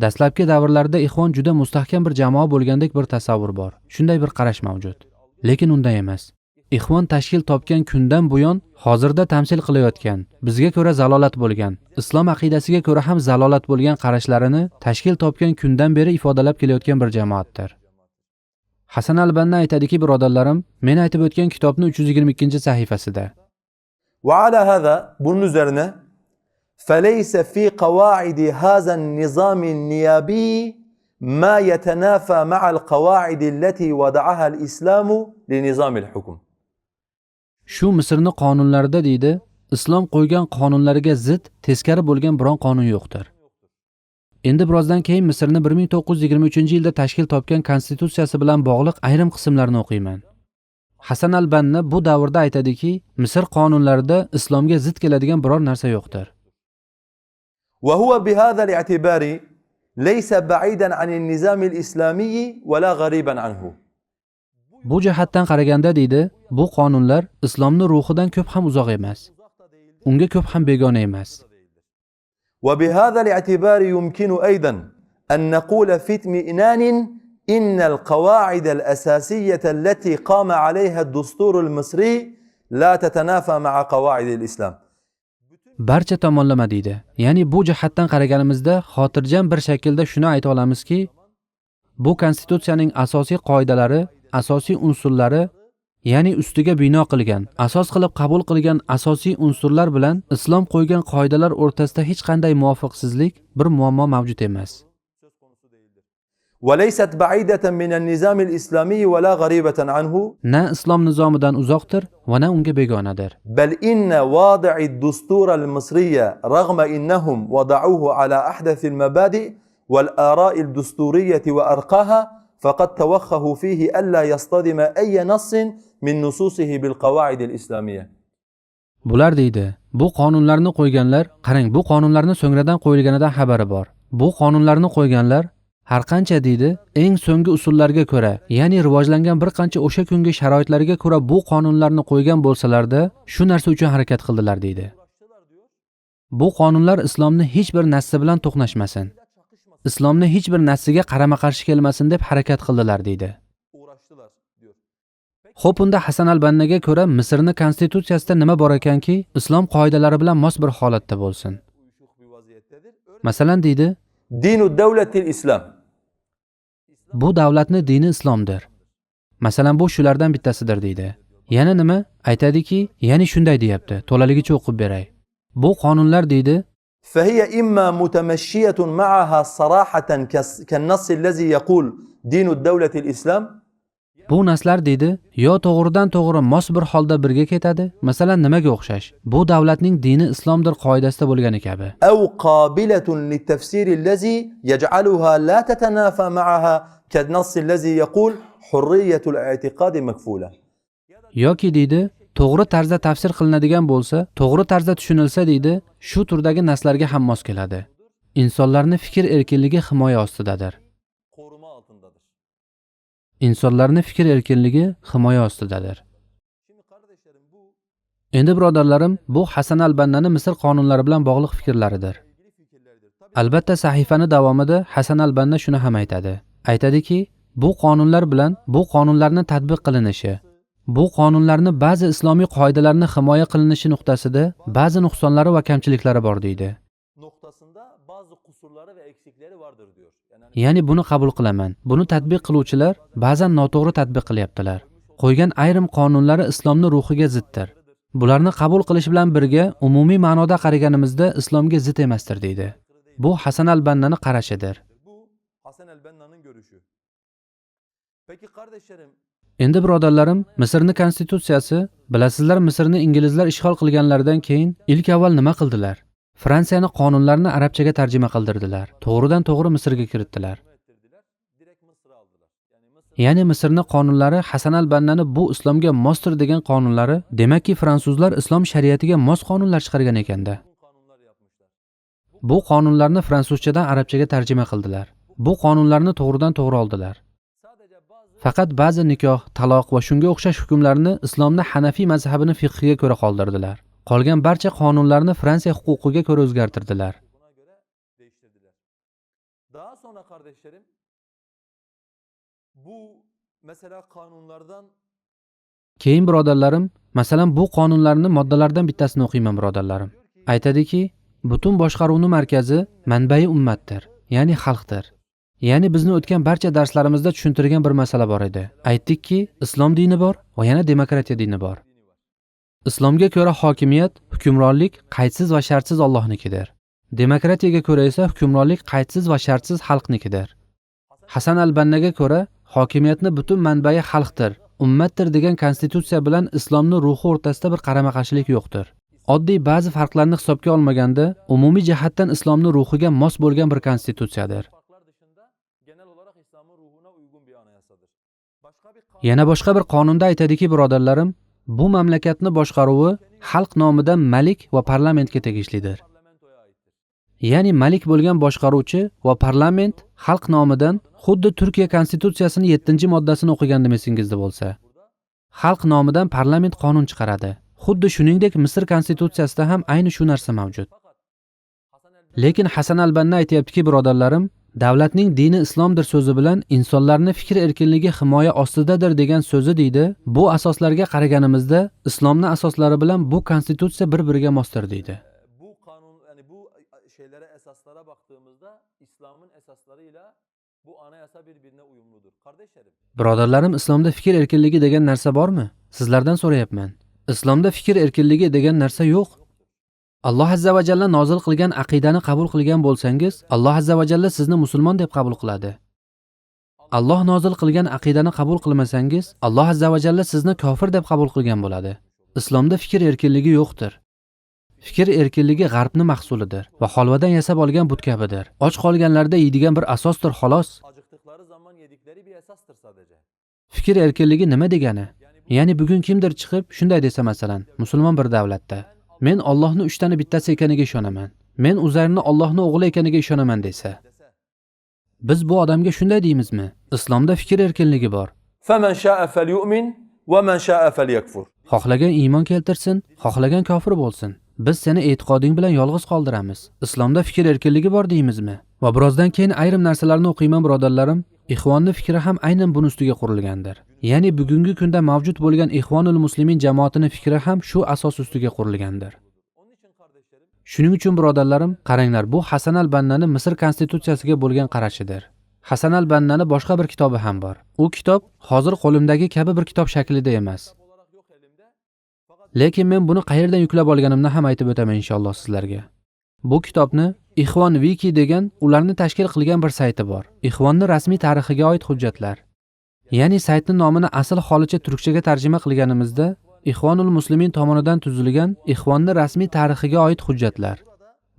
S2: Dastlabki davrlarda Ihvon juda mustahkam bir jamoa bo'lgandek bir tasavvur bor. Shunday bir qarash mavjud. Lekin unday emas. Ihvon tashkil topgan kundan buyon hozirda tamsil qilayotgan, bizga ko'ra zalolat bo'lgan, islom aqidasiga ko'ra ham zalolat bo'lgan qarashlarini tashkil topgan kundan beri ifodalab kelayotgan bir jamoatdir. Hasan al-Banna aytadiki, birodarlarim, men aytib o'tgan kitobning 322-sahifasida
S1: وعلى هذا bunun üzerine فليس في قواعد هذا النظام النيابي ما يتنافى مع القواعد التي وضعها الإسلام لنظام الحكم.
S2: shu Misrning qonunlarida deydi, islom qo'ygan qonunlariga zid, teskari bo'lgan biron qonun yo'qdir. Endi birozdan keyin Misrni 1923-yilda tashkil topgan konstitutsiyasi bilan bog'liq ayrim qismlarni o'qiyman. Hasan al-Banna bu davrda aytadiki, Misr qonunlarida islomga zid keladigan biror narsa yo'qdir.
S1: وهو بهذا الاعتبار ليس بعيدا عن النظام الإسلامي ولا غريبا عنه.
S2: Bu jihatdan qaraganda deydi, bu qonunlar islomning ruhidan ko'p ham uzoq emas. Unga ko'p ham begona emas.
S1: وبهذا الاعتبار يمكن أيضا أن نقول في اطمئنان إن القواعد الأساسية التي قام عليها الدستور المصري لا تتنافى مع قواعد الإسلام.
S2: Barcha tomonlama deydi. Ya'ni bu jihatdan qaraganimizda xotirjam bir shaklda shuni ayta olamizki, bu konstitutsiyaning asosiy qoidalari, asosiy unsurlari, ya'ni ustiga bino qilgan, asos qilib qabul qilgan asosiy unsurlar bilan islom qo'ygan qoidalar o'rtasida hech qanday muvofiqsizlik, bir muammo mavjud emas.
S1: وليست بعيدة من النظام الإسلامي ولا غريبة عنه.
S2: Na islom nizomidan uzoqdir va na unga begonadir.
S1: بل إن واضع الدستور المصري رغم إنهم وضعوه على أحدث المبادئ والآراء الدستورية وأرقاها فقد توخوا فيه ألا يصطدم أي نص من نصوصه بالقواعد الإسلامية.
S2: Bular deydi, bu qonunlarni qo'yganlar, qarang, bu qonunlarni so'ngradan qo'yilganidan xabari bor. Bu qonunlarni qo'yganlar har qancha deydi, eng so'nggi usullarga ko'ra, ya'ni rivojlangan bir qancha o'sha kungi sharoitlarga ko'ra bu qonunlarni qo'ygan bo'lsalarda, shu narsa uchun harakat qildilar deydi. Bu qonunlar islomni hech bir nassi bilan to'qnashmasin. Islomni hech bir nassiga qarama-qarshi kelmasin deb harakat qildilar deydi. Xo'p, unda Hasan al-Bannaga ko'ra Misrning konstitutsiyasida nima bor ekanki, islom qoidalari bilan mos bir holatda bo'lsin. Masalan deydi,
S1: Dinud davlatil islam.
S2: Bu davlatning dini islomdir. Masalan, bu shulardan bittasidir deydi. Yana nima? Aytadiki, ya'ni shunday deyapti. To'laligicha o'qib beray. Bu qonunlar deydi,
S1: فهي إما متمشية معها صراحة كالنص الذي يقول دين الدولة الإسلام.
S2: Bu naslar deydi, yo to'g'ridan to'g'ri mos bir holda birga ketadi. Masalan, nimaga o'xshash? Bu davlatning dini islomdir qoidasida bo'lgani kabi.
S1: أو قابلة للتفسير الذي يجعلها لا تتنافى معها كالنص الذي يقول حرية الاعتقاد مكفولة.
S2: Yoki deydi, to'g'ri tarzda tafsir qilinadigan bo'lsa, to'g'ri tarzda tushunilsa deydi, shu turdagi naslarga ham mos keladi. Insonlarning fikr erkinligi himoya ostidadir. İnsonlarning fikr erkinligi himoya ostidadir. Endi birodarlarim, bu Hasan al-Bannaning Misr qonunlari bilan bog'liq fikrlaridir. Albatta sahifani davomida Hasan al-Banna shuni ham aytadi. Aytadiki, bu qonunlar bilan bu qonunlarning tatbiq qilinishi, bu qonunlarning ba'zi islomiy qoidalarni himoya qilinishi nuqtasida ba'zi nuqsonlari va kamchiliklari bor deydi. Ya'ni buni qabul qilaman. Buni tatbiq qiluvchilar ba'zan noto'g'ri tatbiq qilyaptilar. Qo'ygan ayrim qonunlari islomning ruhiga ziddir. Bularni qabul qilish bilan birga umumiy ma'noda qaraganimizda islomga zid emasdir deydi. Bu Hasan al-Bannaning qarashidir. Endi birodarlarim, Misrning konstitutsiyasi, bilasizlar, Misrni inglizlar ishg'ol qilganlaridan keyin ilk avval nima qildilar? Fransiyani qonunlarini arabchaga tarjima qildirdilar. To'g'ridan to'g'ri Misrga kiritdilar. Ya'ni Misrning qonunlari Hasan al-Bannani bu islomga mosdir degan qonunlari, demakki fransuzlar islom shariatiga mos qonunlar chiqargan ekanda. Bu qonunlarni fransuzchadan arabchaga tarjima qildilar. Bu qonunlarni to'g'ridan to'g'ri oldilar. Faqat ba'zi nikoh, taloq va shunga o'xshash hukmlarni islomning Hanafiy mazhabining fiqhiga ko'ra qoldirdilar. Qolgan barcha qonunlarni Fransiya huquqiga ko'ra o'zgartirdilar.
S1: Daha sonra kardeşlerim, bu mesela qonunlardan
S2: Keyin birodarlarim, masalan bu qonunlarning moddalaridan bittasini o'qiyman birodarlarim. Aytadiki, butun boshqaruvning markazi manbai ummatdir, ya'ni xalqdir. Ya'ni bizni o'tgan barcha darslarimizda tushuntirgan bir masala bor edi. Aytdikki, islom dini bor va yana demokratiya dini bor. Islomga ko'ra hokimiyat, hukmronlik qaydsiz va shartsiz Allohnikidir. Demokratiyaga ko'ra esa hukmronlik qaydsiz va shartsiz xalqnikidir. Hasan al-Bannaga ko'ra hokimiyatni butun manbai xalqdir, ummatdir degan konstitutsiya bilan islomning ruhi o'rtasida bir qarama-qarshilik yo'qdir. oddiy ba'zi farqlarni hisobga olmaganda umumiy jihatdan islomning ruhiga mos bo'lgan bir konstitutsiyadir. Yana boshqa bir qonunda aytadiki, birodarlarim, bu mamlakatni boshqaruvi xalq nomidan malik va parlamentga tegishlidir. Ya'ni malik bo'lgan boshqaruvchi va parlament xalq nomidan, xuddi Turkiya konstitutsiyasining 7-moddasini o'qigandim esingizda bo'lsa. Xalq nomidan parlament qonun chiqaradi. Xuddi shuningdek Misr konstitutsiyasida ham ayni shu narsa mavjud. Lekin Hasan al-Banna aytayaptiki, birodarlarim, davlatning dini islomdir so'zi bilan insonlarning fikr erkinligi himoya ostidadir degan so'zi deydi. Bu asoslarga qaraganimizda islomning asoslari bilan bu konstitutsiya bir-biriga mosdir deydi.
S1: Bu qonun, ya'ni bu şeylere esaslara baktığımızda İslam'ın esaslarıyla bu anayasa birbirine uyumludur. Kardeşlerim.
S2: Birodarlarim, islomda fikr erkinligi degan narsa bormi? Sizlardan so'rayapman. Islomda fikr erkinligi degan narsa yo'q. Alloh azza va jalla nozil qilgan aqidani qabul qilgan bo'lsangiz, Alloh azza va jalla sizni musulmon deb qabul qiladi. Alloh nozil qilgan aqidani qabul qilmasangiz, Alloh azza va jalla sizni kofir deb qabul qilgan bo'ladi. Islomda fikr erkinligi yo'qdir. Fikr erkinligi g'arbning mahsulidir va holvadan yasab olgan but kabidir. Och qolganlarda yeydigan bir asosdir, xolos.
S1: Acıktıkları zaman yedikleri bir esastır sadece.
S2: Fikr erkinligi nima degani? Ya'ni bugun kimdir chiqib shunday desa, masalan, musulmon bir davlatda, men Allohning 3 tani bittasi ekaniga ishonaman. Men Uzayrni Allohning o'g'li ekaniga ishonaman desa. Biz bu odamga shunday deymizmi? Islomda fikr erkinligi bor.
S1: فَمَنْ شَاءَ فَلْيُؤْمِنْ وَمَنْ شَاءَ فَلْيَكْفُرْ.
S2: Xohlagan iymon keltirsin, xohlagan kofir bo'lsin. Biz seni e'tiqoding bilan yolg'iz qoldiramiz. Islomda fikr erkinligi bor deymizmi? Va birozdan keyin ayrim narsalarni o'qiyman, birodarlarim. Ixvonning fikri ham aynan buni ustiga qurilgandir. Ya'ni bugungi kunda mavjud bo'lgan Ixvonul Muslimin jamoatining fikri ham shu asos ustiga qurilgandir. Shuning uchun birodarlarim, qaranglar, bu Hasan al-Bannaning Misr konstitutsiyasiga bo'lgan qarashidir. Hasan al-Bannaning boshqa bir kitobi ham bor. U kitob hozir qo'limdagi kabi bir kitob shaklida emas. Lekin men buni qayerdan yuklab olganimni ham aytib o'taman inshaalloh sizlarga. Bu kitobni Ixvon Wiki degan ularni tashkil qilgan bir sayti bor. Ixvonning rasmiy tarixiga oid hujjatlar. Ya'ni saytning nomini asl holicha turkchaga tarjima qilganimizda Ixvonul Muslimin tomonidan tuzilgan Ixvonning rasmiy tarixiga oid hujjatlar.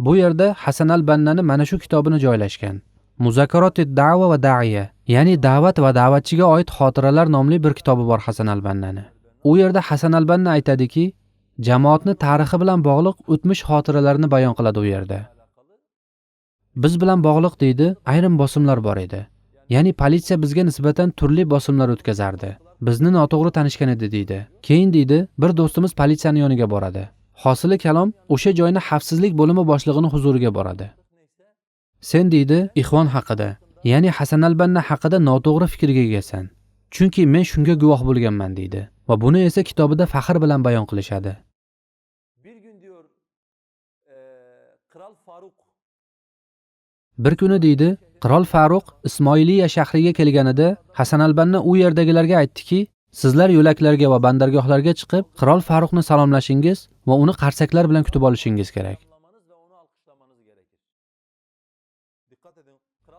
S2: Bu yerda Hasan al-Bannani mana shu kitobini joylashgan. Muzakarotit da'va va da'iya, ya'ni da'vat va da'vatchiga oid xotiralar nomli bir kitobi bor Hasan al-Bannani. U yerda Hasan al-Banna aytadiki, jamoatning tarixi bilan bog'liq o'tmish xotiralarini bayon qiladi u yerda. Biz bilan bog'liq deydi, ayrim bosimlar bor edi. Ya'ni politsiya bizga nisbatan turli bosimlar o'tkazardi. Bizni noto'g'ri tanishgan edi deydi. Keyin deydi, bir do'stimiz politsiyaning yoniga boradi. Hosili kalom o'sha joyni xavfsizlik bo'limi boshlig'ining huzuriga boradi. Sen deydi, Ixvon haqida, ya'ni Hasan al-Banna haqida noto'g'ri fikrga egasan. Chunki men shunga guvoh bo'lganman deydi. Va buni esa kitobida faxr bilan bayon qilishadi. Bir kuni deydi, Qirol Faruq Ismoiliya shahriga kelganida Hasan al-Banna u yerdagilarga aytdiki, sizlar yo'laklarga va bandargohlarga chiqib, Qirol Faruqni salomlashingiz va uni qarsaklar bilan kutib olishingiz kerak.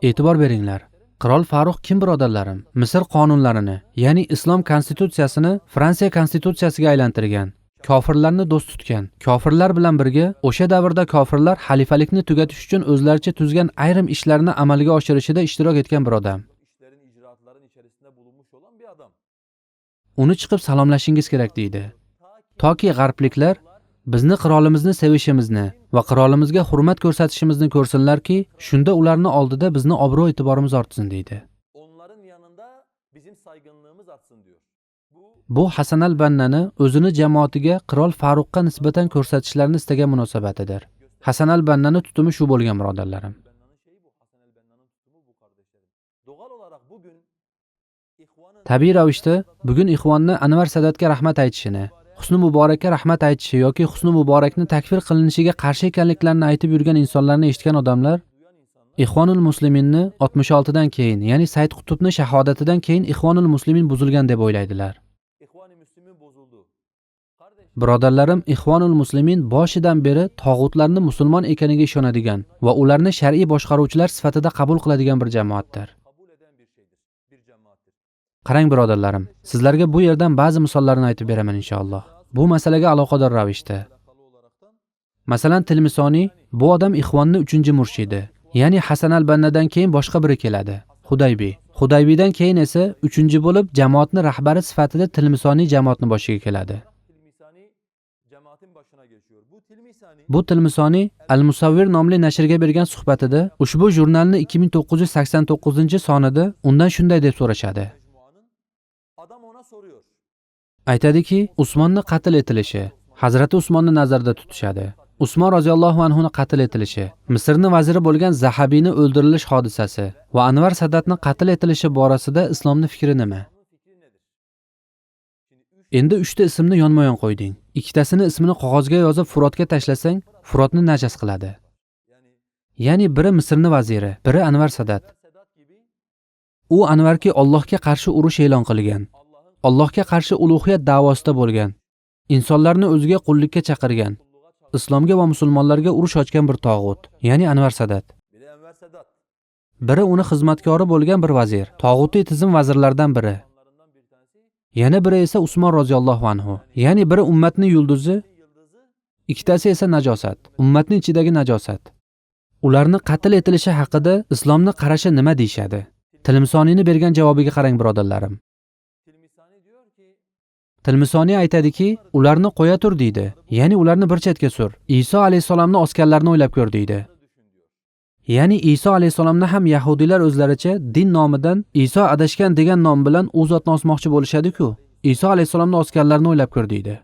S2: E'tibor beringlar. Qirol Faruq kim birodarlarim? Misr qonunlarini, ya'ni islom konstitutsiyasini Fransiya konstitutsiyasiga aylantirgan. Kofirlarni do'st tutgan. Kofirlar bilan birga o'sha davrda kofirlar xalifalikni tugatish uchun o'zlaricha tuzgan ayrim ishlarni amalga oshirishida ishtirok etgan bir odam. Uni chiqib salomlashingiz kerak deydi. Toki g'arbliklar bizni qirolimizni sevishimizni va qirolimizga hurmat ko'rsatishimizni ko'rsinlarki, shunda ularni oldida bizni obro' e'tiborimiz ortsin deydi. Bu Hasan al-Bannani o'zini jamoatiga Qirol Faruqqa nisbatan ko'rsatishlarini istagan munosabatidir. Hasan al-Bannani tutumi shu bo'lgan birodarlarim. Tabiiy ravishda bugun Ixvonni Anvar Sadatga rahmat aytishini, Husni Muborakka rahmat aytishi yoki Husni Muborakni takfir qilinishiga qarshi ekanliklarini aytib yurgan insonlarni eshitgan odamlar Ixvonul Musliminni 66 dan keyin, ya'ni Said Qutbni shahodatidan keyin Ixvonul Muslimin buzilgan deb o'ylaydilar. Birodarlarim, Ixvonul Muslimin boshidan beri tog'utlarni musulmon ekaniga ishonadigan va ularni shar'iy boshqaruvchilar sifatida qabul qiladigan bir jamoatdir. Qarang birodarlarim, sizlarga bu yerdan ba'zi misollarni aytib beraman inshaalloh. Bu masalaga aloqador ravishda. Masalan, Tilmisoniy bu odam Ixvonni 3-murshidi. Ya'ni Hasan al-Bannadan keyin boshqa biri keladi. Hudaybiydan keyin esa 3-chi bo'lib jamoatni rahbari sifatida Tilmisoniy jamoatni boshiga keladi. Bu Tilmisoniy Al-Musavvir nomli nashrga bergan suhbatida ushbu jurnalni 2989-sonida undan shunday deb so'rashadi. Aytadiki, Usmonni qatl etilishi, Hazrati Usmonni nazarda tutishadi. Usmon roziyallohu anhu ni qatl etilishi, Misrni vaziri bo'lgan Zahabiyni o'ldirilish hodisasi va Anvar Sadatni qatl etilishi borasida islomning fikri nima? Endi 3 ta ismni yonma-yon qo'yding. Ikkitasini ismini qog'ozga yozib Furotga tashlasang, Furotni najas qiladi. Ya'ni biri Misrni vaziri, biri Anvar Sadat. U Anvarga Allohga qarshi urush e'lon qilgan. Allohga qarshi ulug'iyat da'vosida bo'lgan. Insonlarni o'ziga qullikka chaqirgan. Islomga va musulmonlarga urush ochgan bir tog'ut, ya'ni Anvar Sadat. Biri uni xizmatkori bo'lgan bir vazir, tog'utiy tizim vazirlaridan biri. Yana biri esa Usmon roziyallohu anhu, ya'ni biri ummatning yulduzi, ikkitasi esa najosat, ummatning ichidagi najosat. Ularni qatl etilishi haqida islomning qarashi nima deyshadi? Tilmisoniyni bergan javobiga qarang, birodarlarim. Tilmisoniy aytadiki, ularni qo'ya tur deydi. Ya'ni ularni bir chetga sur. Iso alayhisolamning askarlarini o'ylab ko'r deydi. Ya'ni Iso alayhisolamni ham yahudiylar o'zlaricha din nomidan Iso adashgan degan nom bilan u zotni osmoqchi bo'lishadi-ku. Iso alayhisolamning askarlarini o'ylab ko'r deydi.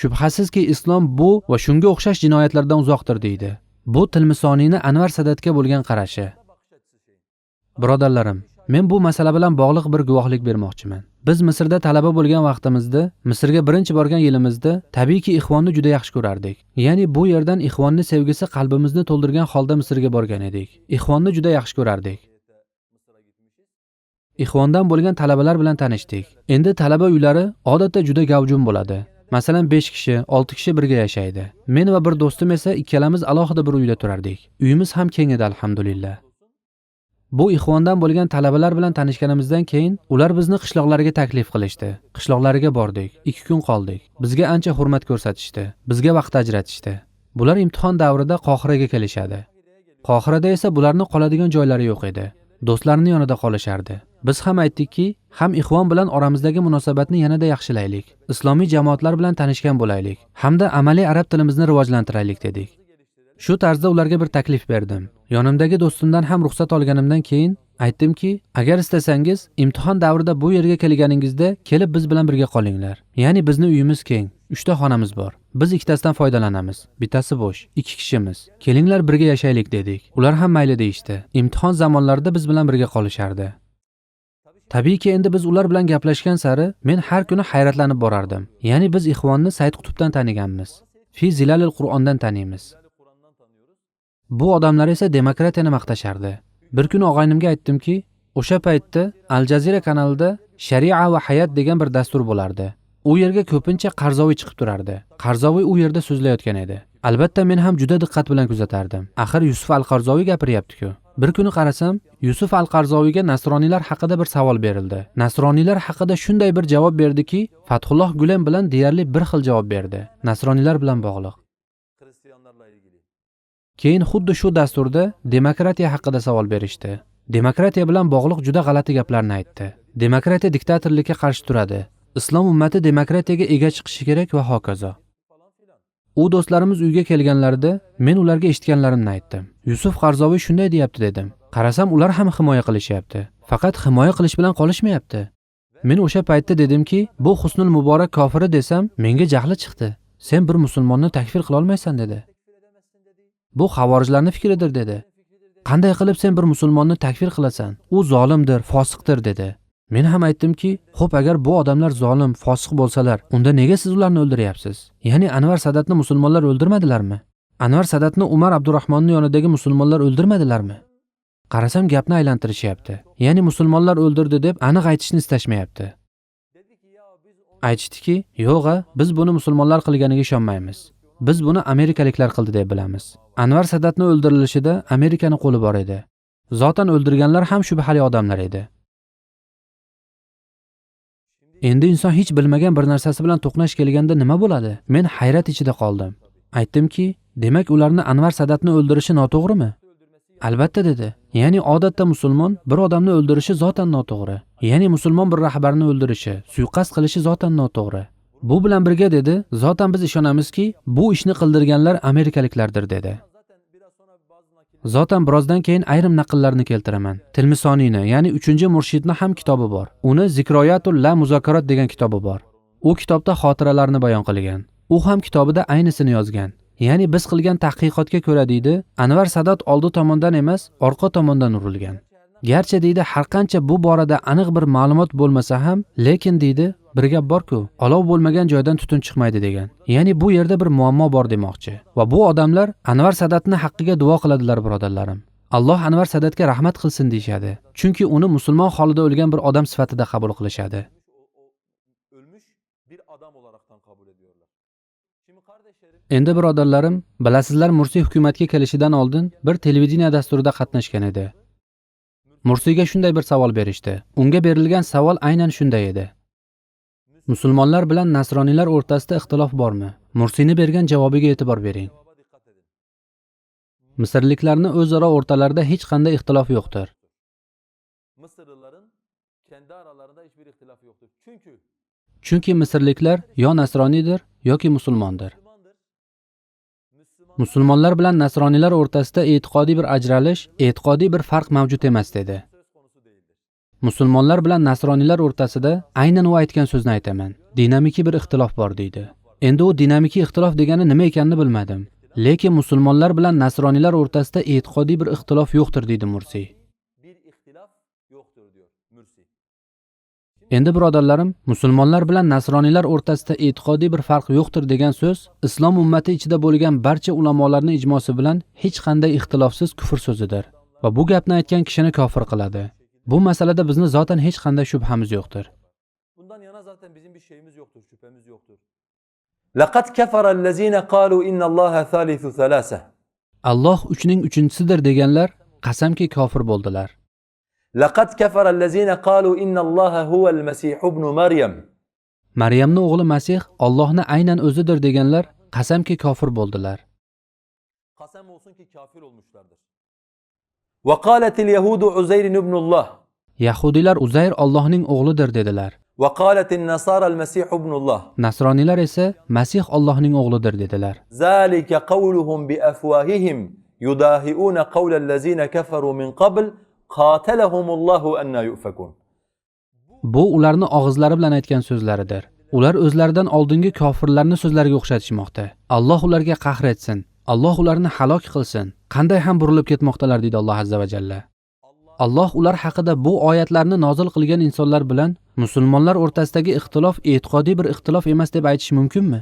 S2: Shubhasizki islom bu va shunga o'xshash jinoyatlardan uzoqdir deydi. Bu Tilmisoniyni Anvar Sadatga bo'lgan qarashi. Birodarlarim, men bu masala bilan bog'liq bir guvohlik bermoqchiman. Biz Misrda talaba bo'lgan vaqtimizda, Misrga birinchi borgan yilimizda tabiiyki Ixvonni juda yaxshi ko'rardik. Ya'ni bu yerdan Ixvonni sevgisi qalbimizni to'ldirgan holda Misrga borgan edik. Ixvonni juda yaxshi ko'rardik. Ixvondan bo'lgan talabalar bilan tanishdik. Endi talaba uylari odatda juda gavjum bo'ladi. Masalan 5 kishi, 6 kishi birga yashaydi. Men va bir do'stim esa ikkalamiz alohida bir uyda turardik. Uyimiz ham keng edi, alhamdulillah. Bu Ixvondan bo'lgan talabalar bilan tanishganimizdan keyin ular bizni qishloqlariga taklif qilishdi. Qishloqlariga bordik, 2 kun qoldik. Bizga ancha hurmat ko'rsatishdi, bizga vaqt ajratishdi. Bular imtihon davrida Qohiraga kelishadi. Qohirada esa bularning qoladigan joylari yo'q edi. Do'stlarining yonida qolishardi. Biz ham aytdikki, ham Ixvon bilan oramizdagi munosabatni yanada yaxshilaylik. Islomiy jamoatlar bilan tanishgan bo'laylik, hamda amaliy arab tilimizni rivojlantiraylik dedik. Shu tarzda ularga bir taklif berdim. Yonimdagi do'stimdan ham ruxsat olganimdan keyin aytdimki, agar istasangiz, imtihon davrida bu yerga kelganingizda kelib biz bilan birga qolinglar. Ya'ni bizni uyimiz keng, 3 ta xonamiz bor. Biz ikkitasidan foydalanamiz. Bittasi bo'sh, 2 kishimiz. Kelinglar birga yashaylik dedik. Ular ham mayli deyishdi. Imtihon zamonlarida biz bilan birga qolishardi. Tabiiyki endi biz ular bilan gaplashgan sari men har kuni hayratlanib borardim. Ya'ni biz Ixvonni Said Qutbdan taniganmiz. Fi Zilalil Qur'ondan taniymiz. Bu odamlar esa demokratiyani maqtashardi. Bir kuni og'aynimga aytdimki, o'sha paytda Al Jazeera kanalida Sharia va hayot degan bir dastur bo'lardi. U yerga ko'pincha Qarzoviy chiqib turardi. Qarzoviy u yerda so'zlayotgan edi. Albatta men ham juda diqqat bilan kuzatardim. Axir Yusuf al-Qarzoviy gapiryapti-ku. Bir kuni qarasam, Yusuf al-Qarzoviyga nasroniylar haqida bir savol berildi. Nasroniylar haqida shunday bir javob berdiki, Fathulloh Gulen bilan deyarli bir xil javob berdi. Nasroniylar bilan bog'liq. Keyin xuddi shu dasturda demokratiya haqida savol berishdi. Demokratiya bilan bog'liq juda g'alati gaplarni aytdi. Demokratiya diktatorlikka qarshi turadi. Islom ummati demokratiyaga ega chiqishi kerak va hokazo. U do'stlarimiz uyga kelganlarida men ularga eshitganlarimni aytdim. Yusuf Qarzoviy shunday deyapti dedim. Qarasam ular ham himoya qilishyapti. Faqat himoya qilish bilan qolishmayapti. Men o'sha paytda dedimki, bu Husnul Muborak kofiri desam, menga jahli chiqdi. Sen bir musulmonni takfir qila olmaysan dedi. Bu xavorijlarning fikridir dedi. Qanday qilib sen bir musulmonni takfir qilasan? U zolimdir, fosiqdir dedi. Men ham aytdimki, xo'p agar bu odamlar zolim, fosiq bo'lsalar, unda nega siz ularni o'ldiryapsiz? Ya'ni Anvar Sadatni musulmonlar o'ldirmadilarmi? Anvar Sadatni Umar Abdurahmonning yonidagi musulmonlar o'ldirmadilarmi? Qarasam gapni aylantirishyapti. Ya'ni musulmonlar o'ldirdi deb aniq aytishni istashmayapti. Aytishdiki, yo'g'a, biz buni musulmonlar qilganiga ishonmaymiz. Biz buni amerikaliklar qildi deb bilamiz. Anvar Sadatni o'ldirilishida Amerikaning qo'li bor edi. Zotan o'ldirganlar ham shubhali odamlar edi. Endi inson hech bilmagan bir narsasi bilan to'qnash kelganda nima bo'ladi? Men hayrat ichida qoldim. Aytdimki, demak ularni Anvar Sadatni o'ldirishi noto'g'rimi? Albatta dedi. Ya'ni odatda musulmon bir odamni o'ldirishi zotan noto'g'ri. Ya'ni musulmon bir rahbarni o'ldirishi, suiqasd qilishi zotan noto'g'ri. Bu bilan birga dedi, zotan biz ishonamizki, bu ishni qildirganlar amerikaliklardir dedi. Zotan birozdan keyin ayrim naqllarni keltiraman. Tilmisoniyni, ya'ni 3-murshidni ham kitobi bor. Uni Zikroyatul la Muzakarat degan kitobi bor. U kitobda xotiralarni bayon qilgan. U ham kitobida aynisini yozgan. Ya'ni biz qilgan tadqiqotga ko'ra deydi, Anvar Sadat oldi tomondan emas, orqa tomondan urilgan. Garchi deydi, har qancha bu borada aniq bir ma'lumot bo'lmasa ham, lekin deydi, bir gap bor-ku, olov bo'lmagan joydan tutun chiqmaydi degan. Ya'ni bu yerda bir muammo bor demoqchi. Va bu odamlar Anvar Sadatni haqqiga duo qiladilar, birodarlarim. Alloh Anvar Sadatga rahmat qilsin deyshadi. Chunki uni musulmon holida o'lgan bir odam sifatida qabul qilishadi. Endi birodarlarim, bilasizlar, Mursiy hukumatga kelishidan oldin bir televideniya dasturida qatnashgan edi. Mursiyga shunday bir savol berishdi. Unga berilgan savol aynan shunday edi. Musulmonlar bilan nasroniylar o'rtasida ixtilof bormi? Mursiyni bergan javobiga e'tibor bering. Misrliklarni o'zaro o'rtalarida hech qanday ixtilof yo'qdir. Chunki misrliklar yo nasroniydir yoki musulmondir. Musulmonlar bilan nasroniylar o'rtasida e'tiqodiy bir ajralish, e'tiqodiy bir farq mavjud emas dedi. Musulmonlar bilan nasroniylar o'rtasida aynan u aytgan so'zni aytaman. Dinamiki bir ixtilof bor deydi. Endi u dinamiki ixtilof degani nima ekanini bilmadim. Lekin musulmonlar bilan nasroniylar o'rtasida e'tiqodiy bir ixtilof yo'qdir deydi Mursiy. Endi birodarlarim, musulmonlar bilan nasroniylar o'rtasida e'tiqodiy bir farq yo'qdir degan so'z islom ummati ichida bo'lgan barcha ulamolarning ijmosi bilan hech qanday ixtilofsiz kufr so'zidir va bu gapni aytgan kishini kofir qiladi. Bu masalada bizni zotan hech qanday shubhamiz yo'qdir.
S1: Bundan yana zaten bizim bir şeyimiz yoktur, şüphemiz yoktur. Laqad kafara allazina qalu inna Allaha thalithu thalasa.
S2: Alloh 3ning 3-chisidir deganlar qasamki kofir bo'ldilar.
S1: Laqad kafara allazina qalu inna Allaha huval masih ibn Maryam.
S2: Maryamning o'g'li Masih Allohni aynan o'zidir deganlar qasamki kofir bo'ldilar.
S1: Qasam olsun ki kafir olmuşlardır. Ve qalatil yahudu Uzayr ibn Allah.
S2: Yahudilar Uzayr Allohning o'g'lidir dedilar.
S1: Ve qalatil nasara al-masih ibn Allah.
S2: Nasroniylar esa Masih Allohning o'g'lidir dedilar.
S1: Zalika qawluhum bi afwahihim yudahiuna qawla allazina kafaru min qabl qatalahumullahu anna yufakun.
S2: Bu ularni og'izlari bilan aytgan so'zlaridir. Ular o'zlaridan oldingi kofirlarni so'zlariga o'xshatishmoqda. Alloh ularga qahr etsin. Alloh ularni halok qilsin. Qanday ham burilib ketmoqdalar deydi Alloh azza va jalla. Alloh ular haqida bu oyatlarni nozil qilgan insonlar bilan musulmonlar o'rtasidagi ixtilof e'tiqodiy bir ixtilof emas deb aytish mumkinmi?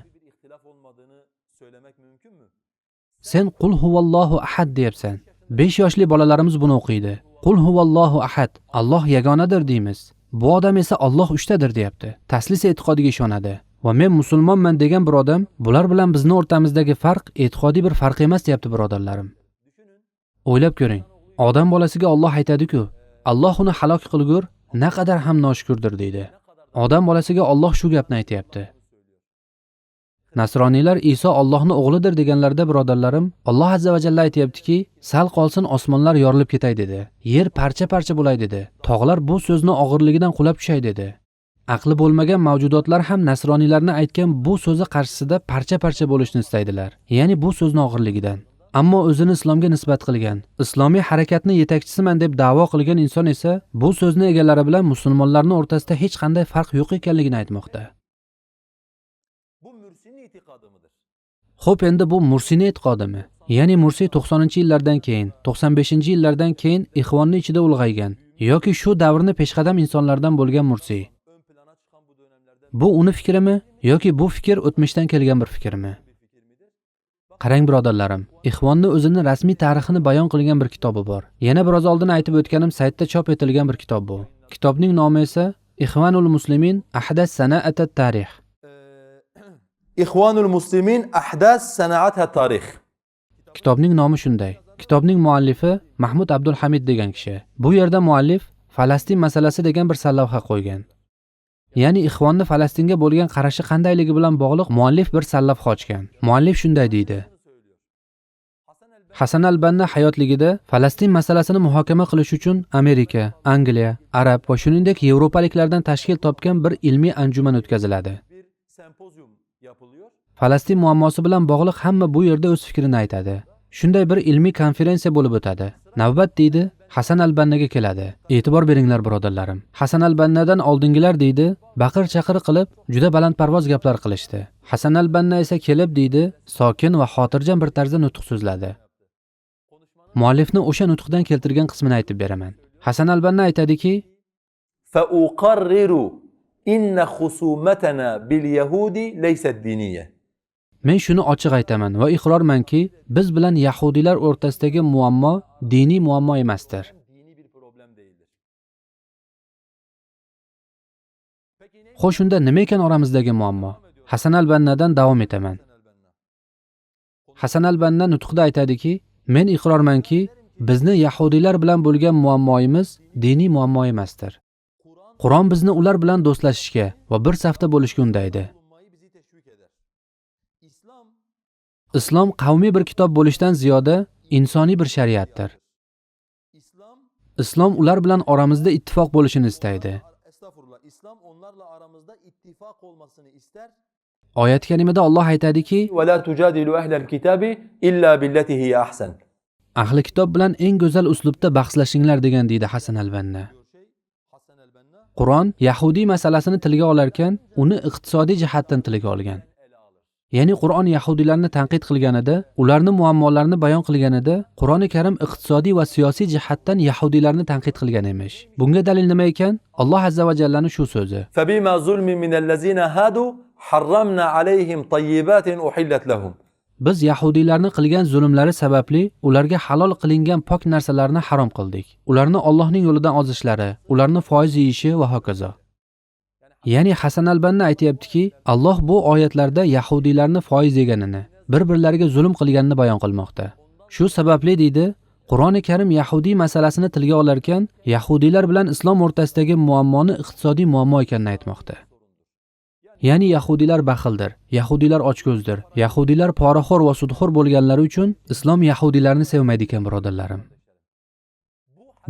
S2: Sen qul huvallohu ahad deyapsan. 5 yoshli bolalarimiz buni o'qiydi. Qul huvallohu ahad, Alloh yagonadir deymiz. Bu odam esa Alloh 3tadir deyapti. Taslis e'tiqodiga ishonadi. Va men musulmonman degan bir odam, bular bilan bizni o'rtamizdagi farq e'tiqodiy bir farq emas deyapti birodarlarim. O'ylab ko'ring. Odam bolasiga Alloh aytadi-ku, Alloh uni halok qilgur, naqadar ham noshukrdir deydi. Odam bolasiga Alloh shu gapni aytayapti. Nasroniylar Iso Allohning o'g'lidir deganlarda birodarlarim, Alloh azza va jalla aytayaptiki, sal qolsin osmonlar yorilib ketay dedi. Yer parcha-parcha bo'lay dedi. Tog'lar bu so'zni og'irligidan qulab tushay dedi. Aqli bo'lmagan mavjudotlar ham nasroniylarni aytgan bu so'zi qarshisida parcha-parcha bo'lishni istaydilar. Ya'ni bu so'zni og'irligidan. Ammo o'zini islomga nisbat qilgan, islomiy harakatni yetakchisiman deb da'vo qilgan inson esa bu so'zni egalari bilan musulmonlarning o'rtasida hech qanday farq yo'q ekanligini aytmoqda.
S1: Bu Mursi'nin itiqadı mıdır?
S2: Xo'p, endi bu Mursiyning e'tiqodimi? Ya'ni Mursiy 90-yillardan keyin, 95-yillardan keyin ixvonning ichida ulg'aygan yoki shu davrni peshqadam insonlardan bo'lgan Mursiy. Bu uni fikrimi yoki bu fikr o'tmishdan kelgan bir fikrmi? Qarang birodarlarim, ixvonni o'zining rasmiy tarixini bayon qilgan bir kitobi bor. Yana biroz oldin aytib o'tganim saytda chop etilgan bir kitob bu. Kitobning nomi esa Ixvanul Muslimin ahdas sana'at at-tarix.
S1: İhvanul Muslimin ahdas sana'at at-tarix.
S2: Kitobning nomi shunday. Kitobning muallifi Mahmud Abdulhamid degan kishi. Bu yerda muallif Falastin masalasi degan bir sarlavha qo'ygan. Ya'ni ixvonni Falastinga bo'lgan qarashi qandayligi bilan bog'liq muallif bir sallavha ochgan. Muallif shunday deydi: Hasan al-Banna hayotligida Falastin masalasini muhokama qilish uchun Amerika, Angliya, Arab va shuningdek Yevropaliklardan tashkil topgan bir ilmiy anjuman o'tkaziladi. Falastin muammosi bilan bog'liq hamma bu yerda o'z fikrini aytadi. Shunday bir ilmiy konferensiya bo'lib o'tadi. Navbat deydi Hasan al-Bannaga keladi. E'tibor beringlar birodarlarim. Hasan al-Bannadan oldingilar deydi, baqir-chaqir qilib juda balandparvoz gaplar qilishdi. Hasan al-Banna esa kelib deydi, sokin va xotirjam bir tarzda nutq so'zladi. Muallifni o'sha nutqdan keltirgan qismini aytib beraman. Hasan al-Banna aytadiki:
S1: فَأُقَرِّرُ إِنَّ خُصُومَتَنَا بِالْيَهُودِ لَيْسَتْ دِينِيَّةً.
S2: Men shuni ochiq aytaman va iqrormanki, biz bilan yahudiylar o'rtasidagi muammo diniy muammo emasdir. Xo'sh, unda nima ekan oramizdagi muammo? Hasan al-Bannadan davom etaman. Hasan al-Banna nutqida aytadiki, men iqrormanki, bizni yahudiylar bilan bo'lgan muammoimiz diniy muammo emasdir. Qur'on bizni ular bilan do'stlashishga va bir safda bo'lishga undaydi. Islom qavmiy bir kitob bo'lishdan ziyoda insoniy bir shariatdir. Islom ular bilan oramizda ittifoq bo'lishini istaydi. Oyat karimada Alloh aytadiki:
S1: وَلَا تُجَادِلُوا أَهْلَ الْكِتَابِ إِلَّا بِالَّتِي هِيَ أَحْسَنُ.
S2: Ahli kitob bilan eng go'zal uslubda bahslashinglar degan deydi Hasan al-Banna. Qur'on Yahudiy masalasini tilga olarkan, uni iqtisodiy jihatdan tilga olgan. Ya'ni Qur'on yahudiylarni tanqid qilganida, ularning muammolarini bayon qilganida, Qur'oni Karim iqtisodiy va siyosiy jihatdan yahudiylarni tanqid qilgan emish. Bunga dalil nima ekan? Alloh azza va jallaning shu so'zi:
S1: فَبِمَا ظُلْمٍ مِنَ الَّذِينَ هَادُوا حَرَّمْنَا عَلَيْهِمْ طَيِّبَاتٍ أُحِلَّتْ لَهُمْ. Biz yahudiylarni qilgan zulmlari sababli ularga halol qilingan pok narsalarni harom qildik. Ularni Allohning yo'lidan ozishlari, ularni foiz yeyishi va hokazo. Ya'ni Hasan al-Banna aytayaptiki, Alloh bu oyatlarda yahudiylarni foiz yeganini, bir-birlariga zulm qilganini bayon qilmoqda. Shu sababli deydi, Qur'oni Karim yahudiy masalasini tilga olarkan, yahudiylar bilan islom o'rtasidagi muammoni iqtisodiy muammo ekanini aytmoqda. Ya'ni yahudiylar baxildir, yahudiylar ochko'zdir, yahudiylar poraxo'r va sudxo'r bo'lganlari uchun islom yahudiylarni sevmaydi ekan birodarlarim.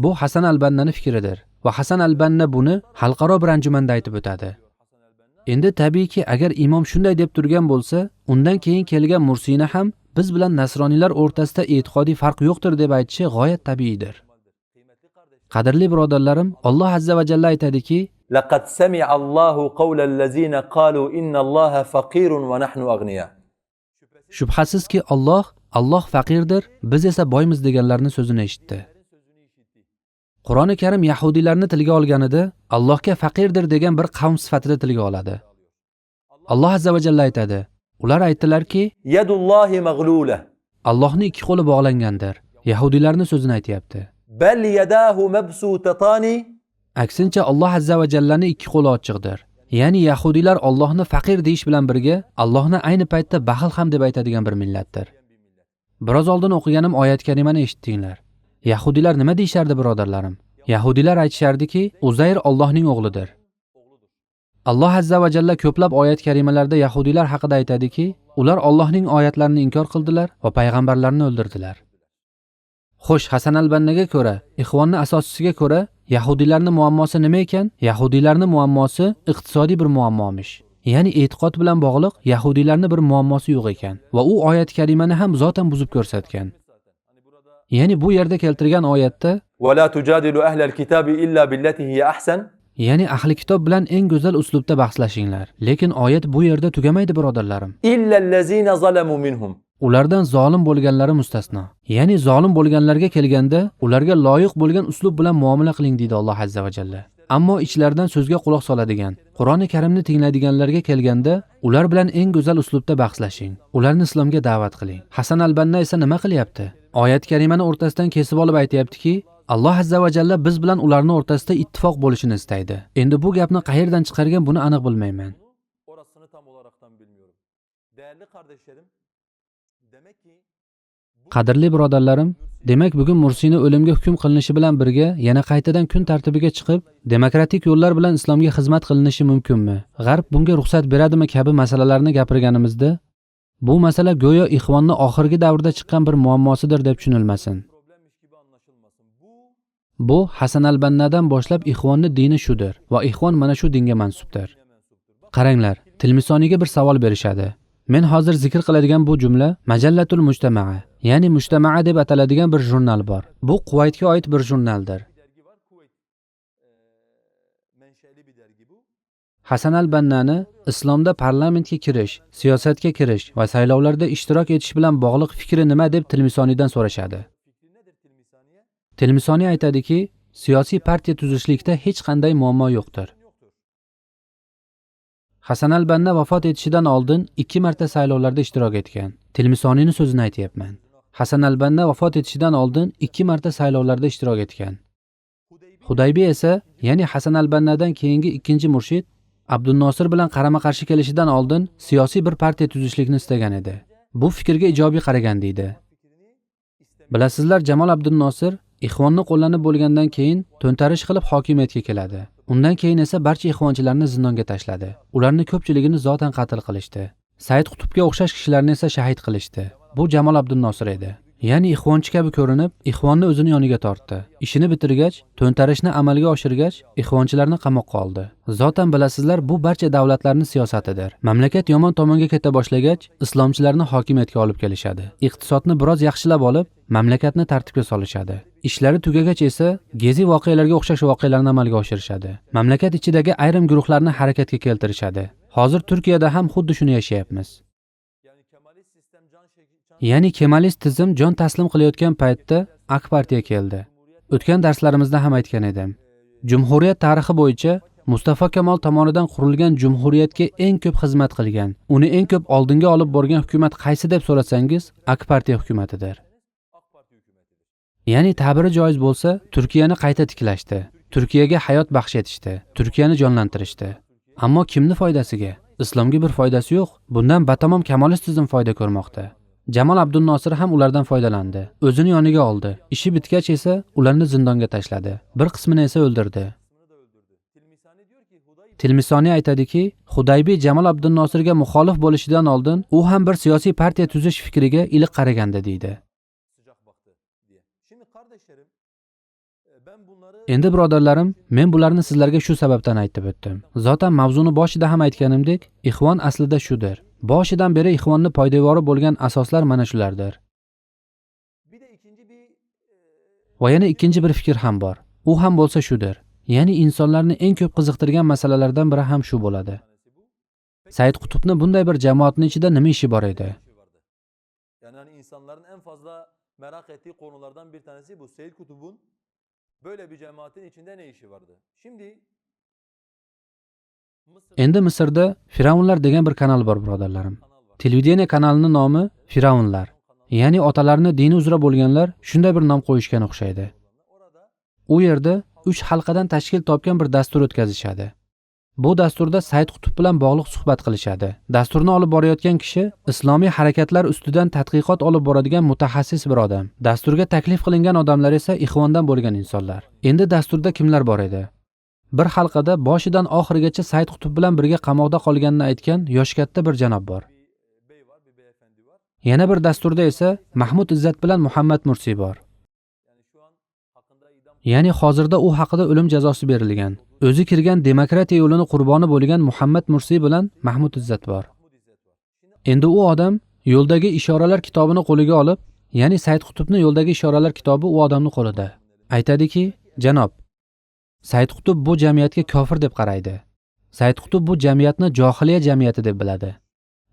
S1: Bu Hasan al-Bannaning fikridir va Hasan al-Banna buni xalqaro bir anjumanda aytib o'tadi. Endi tabiiyki, agar imom shunday deb turgan bo'lsa, undan keyin kelgan Mursiyni ham biz bilan nasroniylar o'rtasida e'tiqodiy farq yo'qdir deb aytishi g'oyat tabiiydir. Qadrli birodarlarim, Alloh azza va jalla aytadiki: لَقَدْ سَمِعَ اللَّهُ قَوْلَ الَّذِينَ قَالُوا إِنَّ اللَّهَ فَقِيرٌ وَنَحْنُ أَغْنِيَاءٌ.
S2: Shubhasizki Alloh faqirdir, biz esa boymiz deganlarning so'zini eshitdi. Qur'oni Karim yahudiylarni tilga olganida Allohga faqirdir degan bir qavm sifatida tilga oladi. Alloh azza va jalla aytadi: ular aytdilarki,
S1: Yadullohi maghlula.
S2: Allohning ikki qo'li bog'langandir. Yahudiylarning so'zini aytayapti.
S1: Bal yadahu mabsutatani.
S2: Aksincha Alloh azza va jallaning ikki qo'li ochiqdir. Ya'ni yahudiylar Allohni faqir deyish bilan birga Allohni ayni paytda baxil ham deb aytadigan bir millatdir. Biroz oldin o'qiganim oyat karimani eshitdinglar. Yahudiylar nima deyishardi birodarlarim? Yahudiylar aytishardiki, Uzayr Allohning o'g'lidir. Alloh azza va jalla ko'plab oyat karimalarda yahudiylar haqida aytadiki, ular Allohning oyatlarini inkor qildilar va payg'ambarlarni o'ldirdilar. Xo'sh, Hasan al-Bannaga ko'ra, ixvonning asoschisiga ko'ra, yahudiylarning muammosi nima ekan? Yahudiylarning muammosi iqtisodiy bir muammomish. Ya'ni e'tiqod bilan bog'liq yahudiylarning bir muammosi yo'q ekan va u oyat karimani ham zotan buzib ko'rsatgan. Ya'ni bu yerda keltirgan oyatda
S1: "Va la tujadilu ahlal kitabi illa billati hiya ahsan",
S2: ya'ni ahli kitob bilan eng go'zal uslubda bahslashinglar. Lekin oyat bu yerda tugamaydi birodarlarim.
S1: "Illallazina zalamu minhum",
S2: ulardan zolim bo'lganlari mustasno. Ya'ni zolim bo'lganlarga kelganda ularga loyiq bo'lgan uslub bilan muomala qiling deydi Alloh azza va jalla. Ammo ichlaridan so'zga quloq soladigan, Qur'oni Karimni tinglaydiganlarga kelganda ular bilan eng go'zal uslubda bahslashing. Ularni islomga da'vat qiling. Hasan al-Banna esa nima qilyapti? Oyat karimani o'rtasidan kesib olib aytayaptiki, Alloh azza va jalla biz bilan ularning o'rtasida ittifoq bo'lishini istaydi. Endi bu gapni qayerdan chiqargan buni aniq bilmayman.
S1: Orasını tam olaraktan bilmiyorum. Değerli kardeşlerim, demek ki
S2: Qadrli birodarlarim, demak bugun Mursiyni o'limga hukm qilinishi bilan birga yana qaytadan kun tartibiga chiqib, demokratik yo'llar bilan islomga xizmat qilinishi mumkinmi? G'arb bunga ruxsat beradimi kabi masalalarni gapirganimizda, bu masala go'yo ixvonni oxirgi davrda chiqqan bir muammosidir deb tushunilmasin. Bu Hasan al-Bannadan boshlab ixvonni dini shudir va ixvon mana shu dinga mansubdir. Qaranglar, Tilmisoniyga bir savol berishadi. Men hozir zikr qiladigan bu jumla Majallatul Mujtamaa, ya'ni Mujtamaa deb ataladigan bir jurnal bor. Bu Quvaytga oid bir jurnaldir. Hasan al-Bannani islomda parlamentga kirish, siyosatga kirish va saylovlarda ishtirok etish bilan bog'liq fikri nima deb Tilmisoniydan so'rashadi. Tilmisoniy aytadiki, siyosiy partiya tuzishlikda hech qanday muammo yo'qdir. Hasan al-Banna vafot etishidan oldin 2 marta saylovlarda ishtirok etgan. Tilmisoniyning so'zini aytayapman. Hasan al-Banna vafot etishidan oldin 2 marta saylovlarda ishtirok etgan. Hudaybiy esa, ya'ni Hasan al-Bannadan keyingi ikkinchi murshid, Abdunnosir bilan qarama-qarshi kelishidan oldin siyosiy bir partiya tuzishlikni istagan edi. Bu fikrga ijobiy qaragan deydi. Bilasizlar, Jamol Abdunnosir ixvonni qo'llanib bo'lgandan keyin to'ntarish qilib hokimiyatga keladi. Undan keyin esa barcha ixvonchilarni zindonga tashladi. Ularning ko'pchiligini zotan qatl qilishdi. Said Qutbga o'xshash kishilarni esa shahid qilishdi. Bu Jamol Abdunnosir edi. Ya'ni ixvonchi kabi ko'rinib, ixvonni o'zini yoniga tortdi. Ishini bitirgach, to'ntarishni amalga oshirgach, ixvonchilarni qamoqqa oldi. Zotan bilasizlar, bu barcha davlatlarning siyosatidir. Mamlakat yomon tomonga keta boshlagach, islomchilarni hokimiyatga olib kelishadi. Iqtisodni biroz yaxshilab olib, mamlakatni tartibga solishadi. Ishlari tugagach esa Gezi voqealarga o'xshash voqealarni amalga oshirishadi. Mamlakat ichidagi ayrim guruhlarni harakatga keltirishadi. Hozir Turkiyada ham xuddi shuni yashayapmiz. Ya'ni Kemalist tizim jon taslim qilayotgan paytda AK partiya keldi. O'tgan darslarimizda ham aytgan edim. Jumhuriyat tarixi bo'yicha Mustafa Kemal tomonidan qurilgan jumhuriyatga eng ko'p xizmat qilgan, uni eng ko'p oldinga olib borgan hukumat qaysi deb so'rasangiz, AK partiya hukumatidir. Ya'ni ta'biri joiz bo'lsa, Turkiyani qayta tiklashdi. Turkiyaga hayot baxsh etishdi. Turkiyani jonlantirishdi. Ammo kimni foydasiga? Islomga bir foydasi yo'q. Bundan batamom Kemalist tizim foyda ko'rmoqda. Jamol Abdunnosir ham ulardan foydalandi. O'zini yoniga oldi. Ishi bitgach esa ularni zindonga tashladi. Bir qismini esa o'ldirdi. Tilmisoniy aytadiki, Hudaybiy Jamol Abdunnosirga muxolif bo'lishidan oldin u ham bir siyosiy partiya tuzish fikriga iliq qaragandi deydi. Endi birodarlarim, men bularni sizlarga shu sababdan aytib o'tdim. Zotan mavzuni boshida ham aytganimdek, ixvon aslida shudir. Boshidan beri ixvonni poydevori bo'lgan asoslar mana shulardir. Va yana ikkinchi bir fikr ham bor. U ham bo'lsa shudir. Ya'ni insonlarni eng ko'p qiziqtirgan masalalardan biri ham shu bo'ladi. Said Qutbni bunday bir jamoatning ichida nima ishi bor edi?
S1: Yani insanların en fazla merak ettiği konulardan bir tanesi bu. Said Kutb'un böyle bir cemaatin içinde ne işi vardı? Şimdi
S2: Endi Misrda Firavunlar degan bir kanal bor, birodarlarim. Televideniya kanalining nomi Firavunlar. Ya'ni otalarni dini uzra bo'lganlar shunday bir nom qo'yishgan o'xshaydi. U yerda 3 halqadan tashkil topgan bir dastur o'tkazishadi. Bu dasturda Said Qutb bilan bog'liq suhbat qilishadi. Dasturni olib borayotgan kishi islomiy harakatlar ustidan tadqiqot olib boradigan mutaxassis bir odam. Dasturga taklif qilingan odamlar esa ixvondan bo'lgan insonlar. Endi dasturda kimlar bor edi? Bir halqada boshidan oxirigacha Said Qutb bilan birga qamoqda qolganini aytgan yosh katta bir janob bor. Yana bir dasturda esa Mahmud Izzat bilan Muhammad Mursiy bor. Ya'ni hozirda u haqida o'lim jazosi berilgan. O'zi kirgan demokratiya yo'lini qurboni bo'lgan Muhammad Mursiy bilan Mahmud Izzat bor. Endi u odam yo'ldagi ishoralar kitobini qo'liga olib, ya'ni Said Qutbning yo'ldagi ishoralar kitobi u odamning qo'lida. Aytadiki, janob, Said Qutb bu jamiyatga kofir deb qaraydi. Said Qutb bu jamiyatni johiliya jamiyati deb biladi.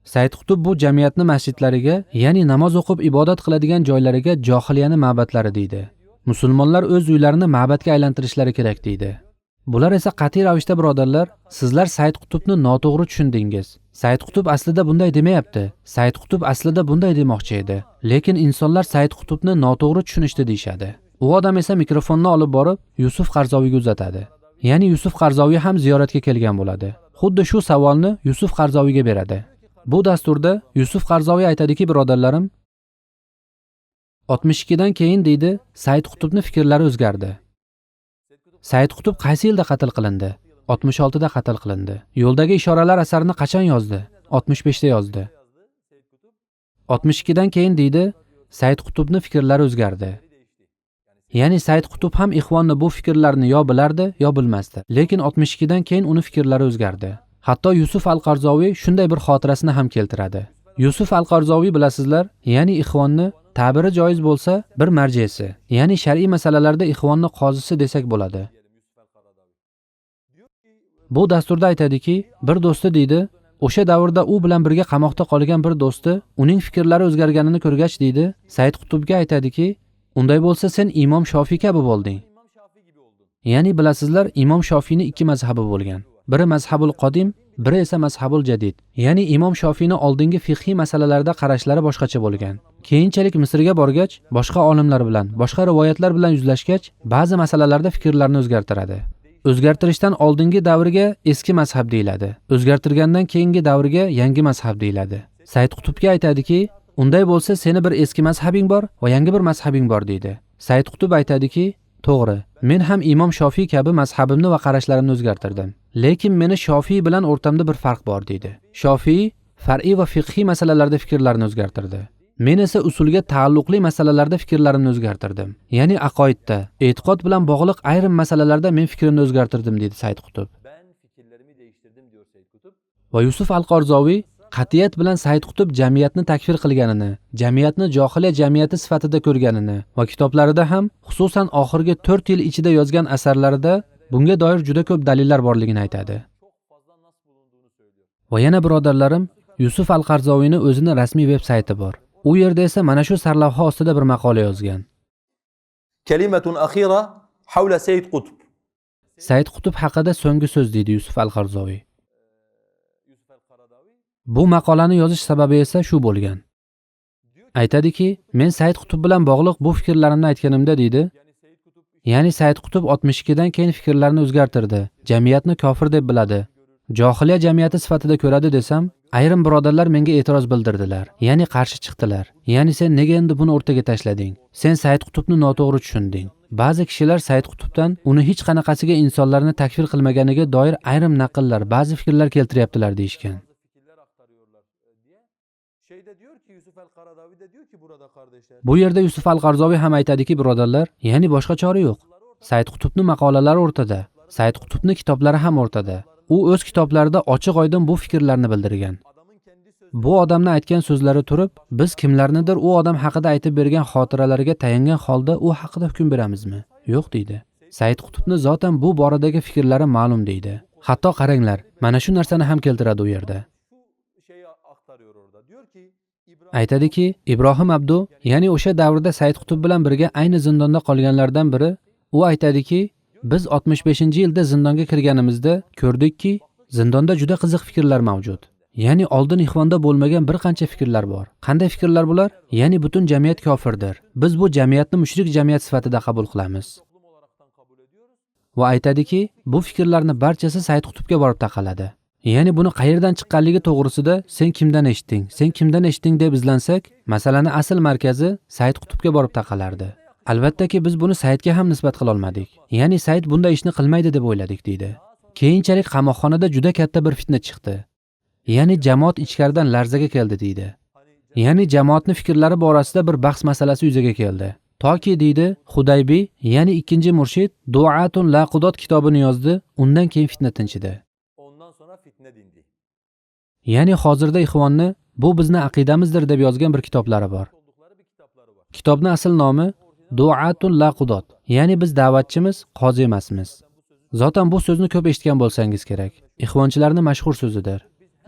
S2: Said Qutb bu jamiyatni masjidlariga, ya'ni namoz o'qib ibodat qiladigan joylariga johiliyani ma'batlari deydi. Musulmonlar o'z uylarini ma'batga aylantirishlari kerak deydi. Bular esa qat'iy ravishda birodarlar, sizlar Said Qutbni noto'g'ri tushundingiz. Said Qutb aslida bunday demayapti. Said Qutb aslida bunday demoqchi edi. Lekin insonlar Said Qutbni noto'g'ri tushunishdi deyshadi. U odam esa mikrofonni olib borib Yusuf Qarzoviyga uzatadi. Ya'ni Yusuf Qarzoviy ham ziyoratga kelgan bo'ladi. Xuddi shu savolni Yusuf Qarzoviyga beradi. Bu dasturda Yusuf Qarzoviy aytadiki, birodarlarim, 62 dan keyin deydi, Said Qutbning fikrlari o'zgardi. Said Qutb qaysi yilda qatl qilindi? 66 da qatl qilindi. Yo'ldagi ishoralar asarini qachon yozdi? 65 da yozdi. 62 dan keyin deydi, Said Qutbning fikrlari o'zgardi. Ya'ni Said Qutb ham ixvonni bu fikrlarni yo bilardi, yo bilmasdi. Lekin 62 dan keyin uni fikrlari o'zgardi. Hatto Yusuf al-Qarzoviy shunday bir xotirasini ham keltiradi. Yusuf al-Qarzoviy bilasizlar, ya'ni ixvonni ta'biri joiz bo'lsa, bir marjesi, ya'ni shar'iy masalalarda ixvonni qozisi desak bo'ladi. Bu dasturda aytadiki, bir do'sti deydi, o'sha davrda u bilan birga qamoqda qolgan bir do'sti uning fikrlari o'zgarganini ko'rgach deydi, Said Qutbga aytadiki, unday bo'lsa sen Imom Shofiy kabi bo'lding. Ya'ni bilasizlar, Imom Shofiyning ikki mazhabi bo'lgan. Biri mazhabul qodim, biri esa mazhabul jadid. Ya'ni Imom Shofiyning oldingi fiqhiy masalalarda qarashlari boshqacha bo'lgan. Keyinchalik Misrga borgach, boshqa olimlar bilan, boshqa rivoyatlar bilan yuzlashgach, ba'zi masalalarda fikrlarini o'zgartiradi. O'zgartirishdan oldingi davrga eski mazhab deyiladi. O'zgartirgandan keyingi davrga yangi mazhab deyiladi. Said Qutbga aytadiki, unday bo'lsa seni bir eski mazhabing bor va yangi bir mazhabing bor deydi. Said Qutb aytadiki, to'g'ri, men ham Imom Shofiy kabi mazhabimni va qarashlarimni o'zgartirdim. Lekin meni Shofiy bilan o'rtamda bir farq bor deydi. Shofiy far'iy va fiqhiy masalalarda fikrlarini o'zgartirdi. Men esa usulga taalluqli masalalarda fikrlarimni o'zgartirdim. Ya'ni aqoidda, e'tiqod bilan bog'liq ayrim masalalarda men fikrimni o'zgartirdim deydi Said Qutb. Va Yusuf al-Qarzoviy qat'iyat bilan Said Qutb jamiyatni takfir qilganini, jamiyatni johiliya jamiyati sifatida ko'rganini va kitoblarida ham, xususan oxirgi 4 yil ichida yozgan asarlarida bunga doir juda ko'p dalillar borligini aytadi. Va yana birodarlarim, Yusuf al-Qarzoviyning o'zining rasmiy veb-sayti bor. U yerda esa mana shu sarlavha ostida bir maqola yozgan.
S1: Kalimatun akhira hawla Said Qutb.
S2: Said Qutb haqida so'nggi so'z deydi Yusuf al-Qarzoviy. Bu maqolani yozish sababi esa shu bo'lgan. Aytadiki, men Said Qutb bilan bog'liq bu fikrlarimni aytganimda deydi, ya'ni Said Qutb 62 dan keyin fikrlarini o'zgartirdi, jamiyatni kofir deb biladi, johiliya jamiyati sifatida ko'radi desam, ayrim birodarlar menga e'tiroz bildirdilar, ya'ni qarshi chiqdilar. Ya'ni sen nega endi buni o'rtaga tashlading? Sen Said Qutbni noto'g'ri tushunding. Ba'zi kishilar Said Qutbdan uni hech qanaqasiga insonlarni takfir qilmaganiga doir ayrim naqllar, ba'zi fikrlar keltiryaptilar deyishgan. Bu yerda Yusuf al-Qarzoviy ham aytadiki, birodarlar, ya'ni boshqa chora yo'q. Said Qutbning maqolalari o'rtada, Said Qutbning kitoblari ham o'rtada. U o'z kitoblarida ochiq-oydin bu fikrlarni bildirgan. Bu odamning aytgan so'zlari turib, biz kimlarnidir u odam haqida aytib bergan xotiralariga tayangan holda u haqida hukm beramizmi? Yo'q deydi. Said Qutbning zotan bu boradagi fikrlari ma'lum deydi. Hatto qaranglar, mana shu narsani ham keltiradi u yerda. Aytadiki, Ibrohim Abdu, ya'ni o'sha davrda Said Qutb bilan birga ayni zindonda qolganlardan biri, u aytadiki, biz 65-yilda zindonga kirganimizda ko'rdikki, zindonda juda qiziq fikrlar mavjud. Ya'ni oldin ixvonda bo'lmagan bir qancha fikrlar bor. Qanday fikrlar bular? Ya'ni butun jamiyat kofirdir. Biz bu jamiyatni mushrik jamiyat sifatida qabul qilamiz. Va aytadiki, bu fikrlarni barchasi Said Qutbga borib taqaladi. Ya'ni buni qayerdan chiqqanligi to'g'risida sen kimdan eshitding, sen kimdan eshitding deb izlansak, masalani asl markazi Said Qutbga borib taqalardi. Albattaki biz buni Saidga ham nisbat qila olmadik. Ya'ni Said bunday ishni qilmaydi deb o'yladik deydi. Keyinchalik qamoqxonada juda katta bir fitna chiqdi. Ya'ni jamoat ichkaridan larzaga keldi deydi. Ya'ni jamoatning fikrlari borasida bir bahs masalasi yuzaga keldi. Toki deydi, Xudaybiy, ya'ni ikkinchi murshid Du'atun Laqudot kitobini yozdi, undan keyin fitna tinchidi. Ya'ni hozirda ixvonni bu bizning aqidamizdir deb yozgan bir kitoblari bor. Kitobning asl nomi Du'atun Laqudot, ya'ni biz da'vatchimiz, qozi emasmiz. Zotan bu so'zni ko'p eshitgan bo'lsangiz kerak. Ixvonchilarning mashhur so'zidir.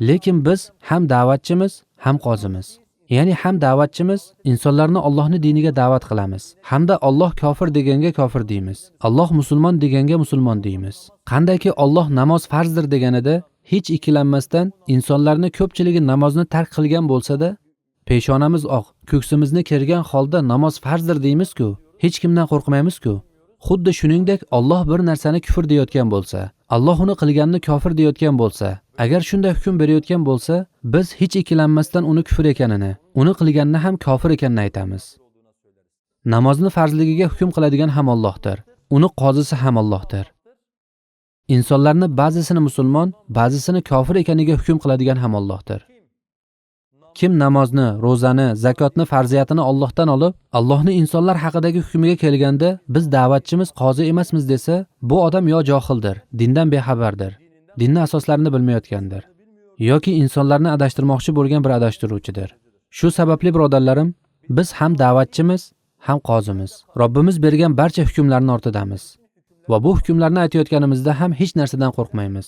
S2: Lekin biz ham da'vatchimiz, ham qozimiz. Ya'ni ham da'vatchimiz, insonlarni Allohning diniga da'vat qilamiz, hamda Alloh kofir deganga kofir deymiz. Alloh musulmon deganga musulmon deymiz. Qandayki Alloh namoz farzdir deganida hech ikkilanmasdan insonlarning ko'pchiligi namozni tark qilgan bo'lsa-da, peshonamiz oq, ko'ksimizni kergan holda namoz farzdir deymiz-ku, hech kimdan qo'rqmaymiz-ku. Xuddi shuningdek Alloh bir narsani kufr deyotgan bo'lsa, Alloh uni qilganni kofir deyotgan bo'lsa, agar shunday hukm berayotgan bo'lsa, biz hech ikkilanmasdan uni kufr ekanini, uni qilganni ham kofir ekanini aytamiz. Namozni farzligiga hukm qiladigan ham Allohdir. Uni qozisi ham Allohdir. İnsanlarni ba'zisini musulmon, ba'zisini kofir ekaniga hukm qiladigan ham Allohdir. Kim namozni, ro'zani, zakotni farziyatini Allohdan olib, Allohning insonlar haqidagi hukmiga kelganda biz da'vatchimiz, qozi emasmiz desa, bu odam yo johildir, dindan bexabardir, dinning asoslarini bilmayotgandir, yoki insonlarni adashtirmoqchi bo'lgan bir adashtiruvchidir. Shu sababli birodarlarim, biz ham da'vatchimiz, ham qozimiz. Robbimiz bergan barcha hukmlarning ortidamiz. Va bu hukmlarni aytayotganimizda ham hech narsadan qo'rqmaymiz.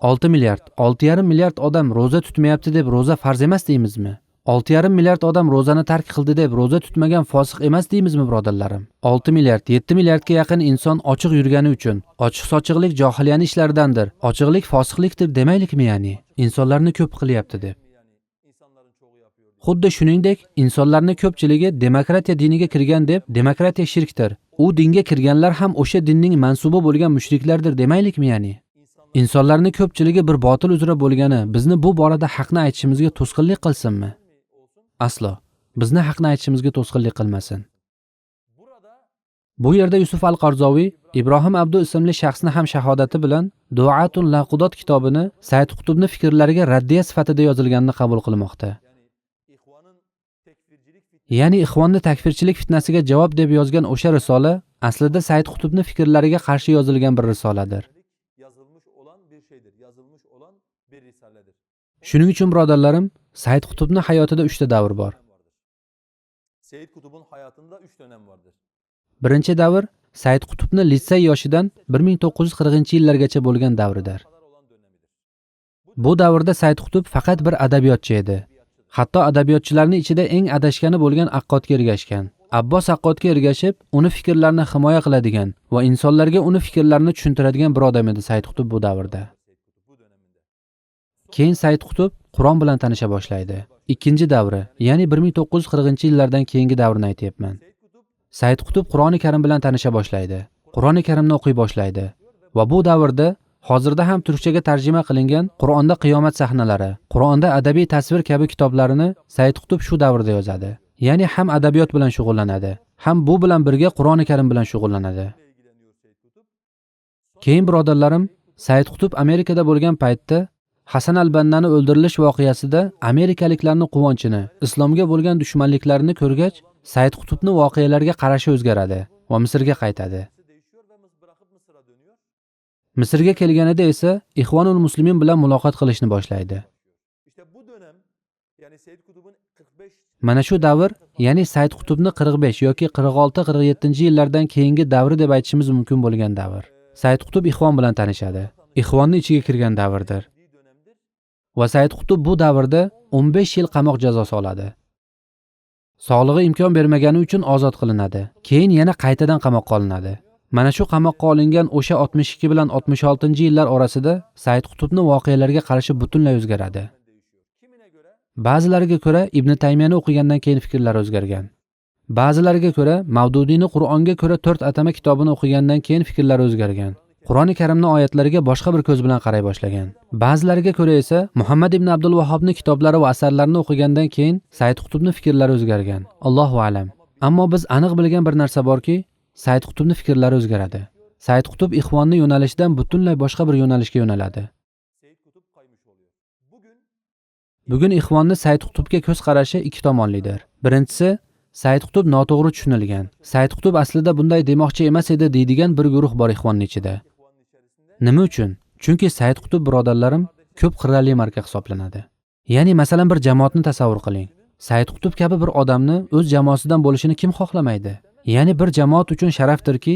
S2: 6 milliard, 6,5 milliard odam roza tutmayapti deb roza farz emas deymizmi? 6,5 milliard odam rozani tark qildi deb roza tutmagan fosiq emas deymizmi birodarlarim? 6 milliard, 7 milliardga yaqin inson ochiq yurgani uchun, ochiq-sochiqlik johiliyani ishlaridandir, ochiqlik fosiqlikdir demaylikmi ya'ni? Insonlarni ko'p qilyapti deb. Xuddi shuningdek, insonlarning ko'pchiligi demokratiya diniga kirgan deb, demokratiya shirkdir. U dinga kirganlar ham o'sha dinning mansubi bo'lgan mushriklardir demaylikmi ya'ni? İnsanlarning ko'pchiligi bir botil uzra bo'lgani bizni bu borada haqni aytishimizga to'sqinlik qilsinmi? Aslo. Bizni haqni aytishimizga to'sqinlik qilmasin. Bu yerda Yusuf al-Qarzoviy Ibrohim Abdu ismli shaxsni ham shahodati bilan Du'atun Laqudot kitobini Said Qutbning fikrlariga raddiya sifatida yozilganini qabul qilmoqda. Ya'ni ixvonni takfirchilik fitnasiga javob deb yozgan o'sha risola aslida Said Qutbning fikrlariga qarshi yozilgan bir risoladir. Shuning uchun birodarlarim, Said Qutbning hayotida 3 ta davr bor.
S1: Said Qutbning hayotida 3 dönem vardır.
S2: Birinchi davr Said Qutbning litsey yoshidan 1940-yillargacha bo'lgan davridir. Bu davrda Said Qutb faqat bir adabiyotchi edi. Hatto adabiyotchilarning ichida eng adashgani bo'lgan Aqqotga ergashgan. Abbos Aqqotga ergashib, uni fikrlarini himoya qiladigan va insonlarga uni fikrlarini tushuntiradigan bir odam edi Said Qutb bu davrda. Keyin Said Qutb Qur'on bilan tanisha boshlaydi. Ikkinchi davri, ya'ni 1940-yillardan keyingi davrni aytayapman. Said Qutb Qur'oni Karim bilan tanisha boshlaydi. Qur'oni Karimni o'qiy boshlaydi va bu davrda hozirda ham turkchaga tarjima qilingan Qur'onda qiyomat sahnalari, Qur'onda adabiy tasvir kabi kitoblarini Said Qutb shu davrda yozadi. Ya'ni ham adabiyot bilan shug'ullanadi, ham bu bilan birga Qur'oni Karim bilan shug'ullanadi. Keyin birodarlarim, Said Qutb Amerikada bo'lgan paytda Hasan al-Bannani o'ldirilish voqeasida amerikaliklarning quvonchini, islomga bo'lgan dushmanliklarini ko'rgach, Said Qutbning voqealarga qarashi o'zgaradi va Misrga qaytadi. Misrga kelganida esa Ixvanul Muslimin bilan muloqot qilishni boshlaydi. Mana shu davr, ya'ni Said Qutbning 45 yoki 46-47-yillardan keyingi davri deb aytishimiz mumkin bo'lgan davr. Said Qutb Ixvan bilan tanishadi. Ixvanning ichiga kirgan davrdir. Va Said Qutb bu davrda 15 yil qamoq jazosi oladi. Sog'lig'i imkon bermagani uchun ozod qilinadi. Keyin yana qaytadan qamoqqa olinadi. Mana shu qamoqqa olingan o'sha 62 bilan 66-yillar orasida Said Qutbning voqealarga qarashi butunlay o'zgaradi. Ba'zilariga ko'ra Ibn Taymiyani o'qigandan keyin fikrlari o'zgargan. Ba'zilariga ko'ra Mavdudiyni Qur'onga ko'ra 4 atama kitobini o'qigandan keyin fikrlari o'zgargan. Qur'oni Karimning oyatlariga boshqa bir ko'z bilan qaray boshlagan. Ba'zilariga ko'ra esa Muhammad ibn Abdul Vahhobning kitoblari va asarlarini o'qigandan keyin Said Qutbning fikrlari o'zgargan. Allohu a'lam. Ammo biz aniq bilgan bir narsa borki, Said Qutbning fikrlari o'zgaradi. Said Qutb ixvonni yo'nalishidan butunlay boshqa bir yo'nalishga yo'naladi. Bugun ixvonni Said Qutbga ko'z qarashi ikki tomonlidir. Birinchisi, Said Qutb noto'g'ri tushunilgan. Said Qutb aslida bunday demoqchi emas edi deydigan bir guruh bor ixvonning ichida. Nima uchun? Chunki Said Qutb birodarlarim ko'p qirrali marka hisoblanadi. Ya'ni masalan bir jamoatni tasavvur qiling. Said Qutb kabi bir odamni o'z jamoasidan bo'lishini kim xohlamaydi? Ya'ni bir jamoat uchun sharafdirki,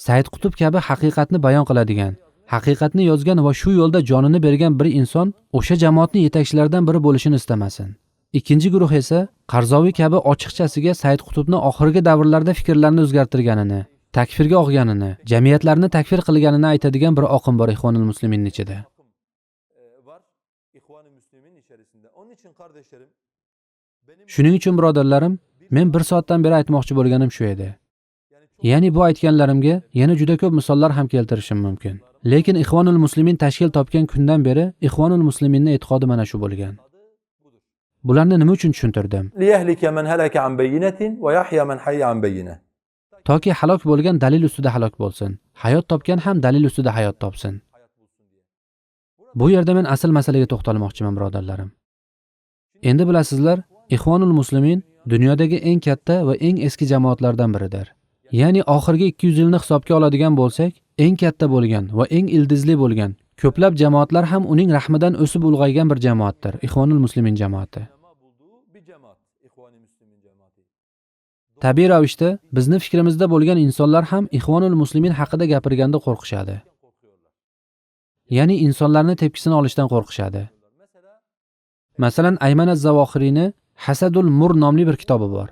S2: Said Qutb kabi haqiqatni bayon qiladigan, haqiqatni yozgan va shu yo'lda jonini bergan bir inson o'sha jamoatning yetakchilaridan biri bo'lishini istamasin. Ikkinchi guruh esa Qarzoviy kabi ochiqchasiga Said Qutbning oxirgi davrlarda fikrlarini o'zgartirganini, takfirga og'ganini, jamiyatlarni takfir qilganini aytadigan bir oqim bor Ixvanul Musliminning ichida. Shuning uchun birodarlarim, men bir soatdan beri aytmoqchi bo'lganim shu edi. Ya'ni bu aytganlarimga yana juda ko'p misollar ham keltirishim mumkin. Lekin Ixvanul Muslimin tashkil topgan kundan beri Ixvanul Musliminning e'tiqodi mana shu bo'lgan. Bularni nima uchun tushuntirdim?
S1: ليهلك من هلك عن بينة ويحيى من حي عن بينة.
S2: Toki halok bo'lgan dalil ustida halok bo'lsin. Hayot topgan ham dalil ustida hayot topsin. Bu yerda men asl masalaga to'xtalmoqchiman, birodarlarim. Endi bilasizlar, Ixvonul Muslimin dunyodagi eng katta va eng eski jamoatlardan biridir. Ya'ni oxirgi 200 yilni hisobga oladigan bo'lsak, eng katta bo'lgan va eng ildizli bo'lgan ko'plab jamoatlar ham uning rahmidan o'sib ulg'aygan bir jamoatdir, Ixvonul Muslimin jamoati. Tabiiy ravishda bizni fikrimizda bo'lgan insonlar ham Ixvonul Muslimin haqida gapirganda qo'rqishadi. Ya'ni insonlarni tepkisini olishdan qo'rqishadi. Masalan, Ayman az-Zavohiriyni Hasadul Mur nomli bir kitobi bor.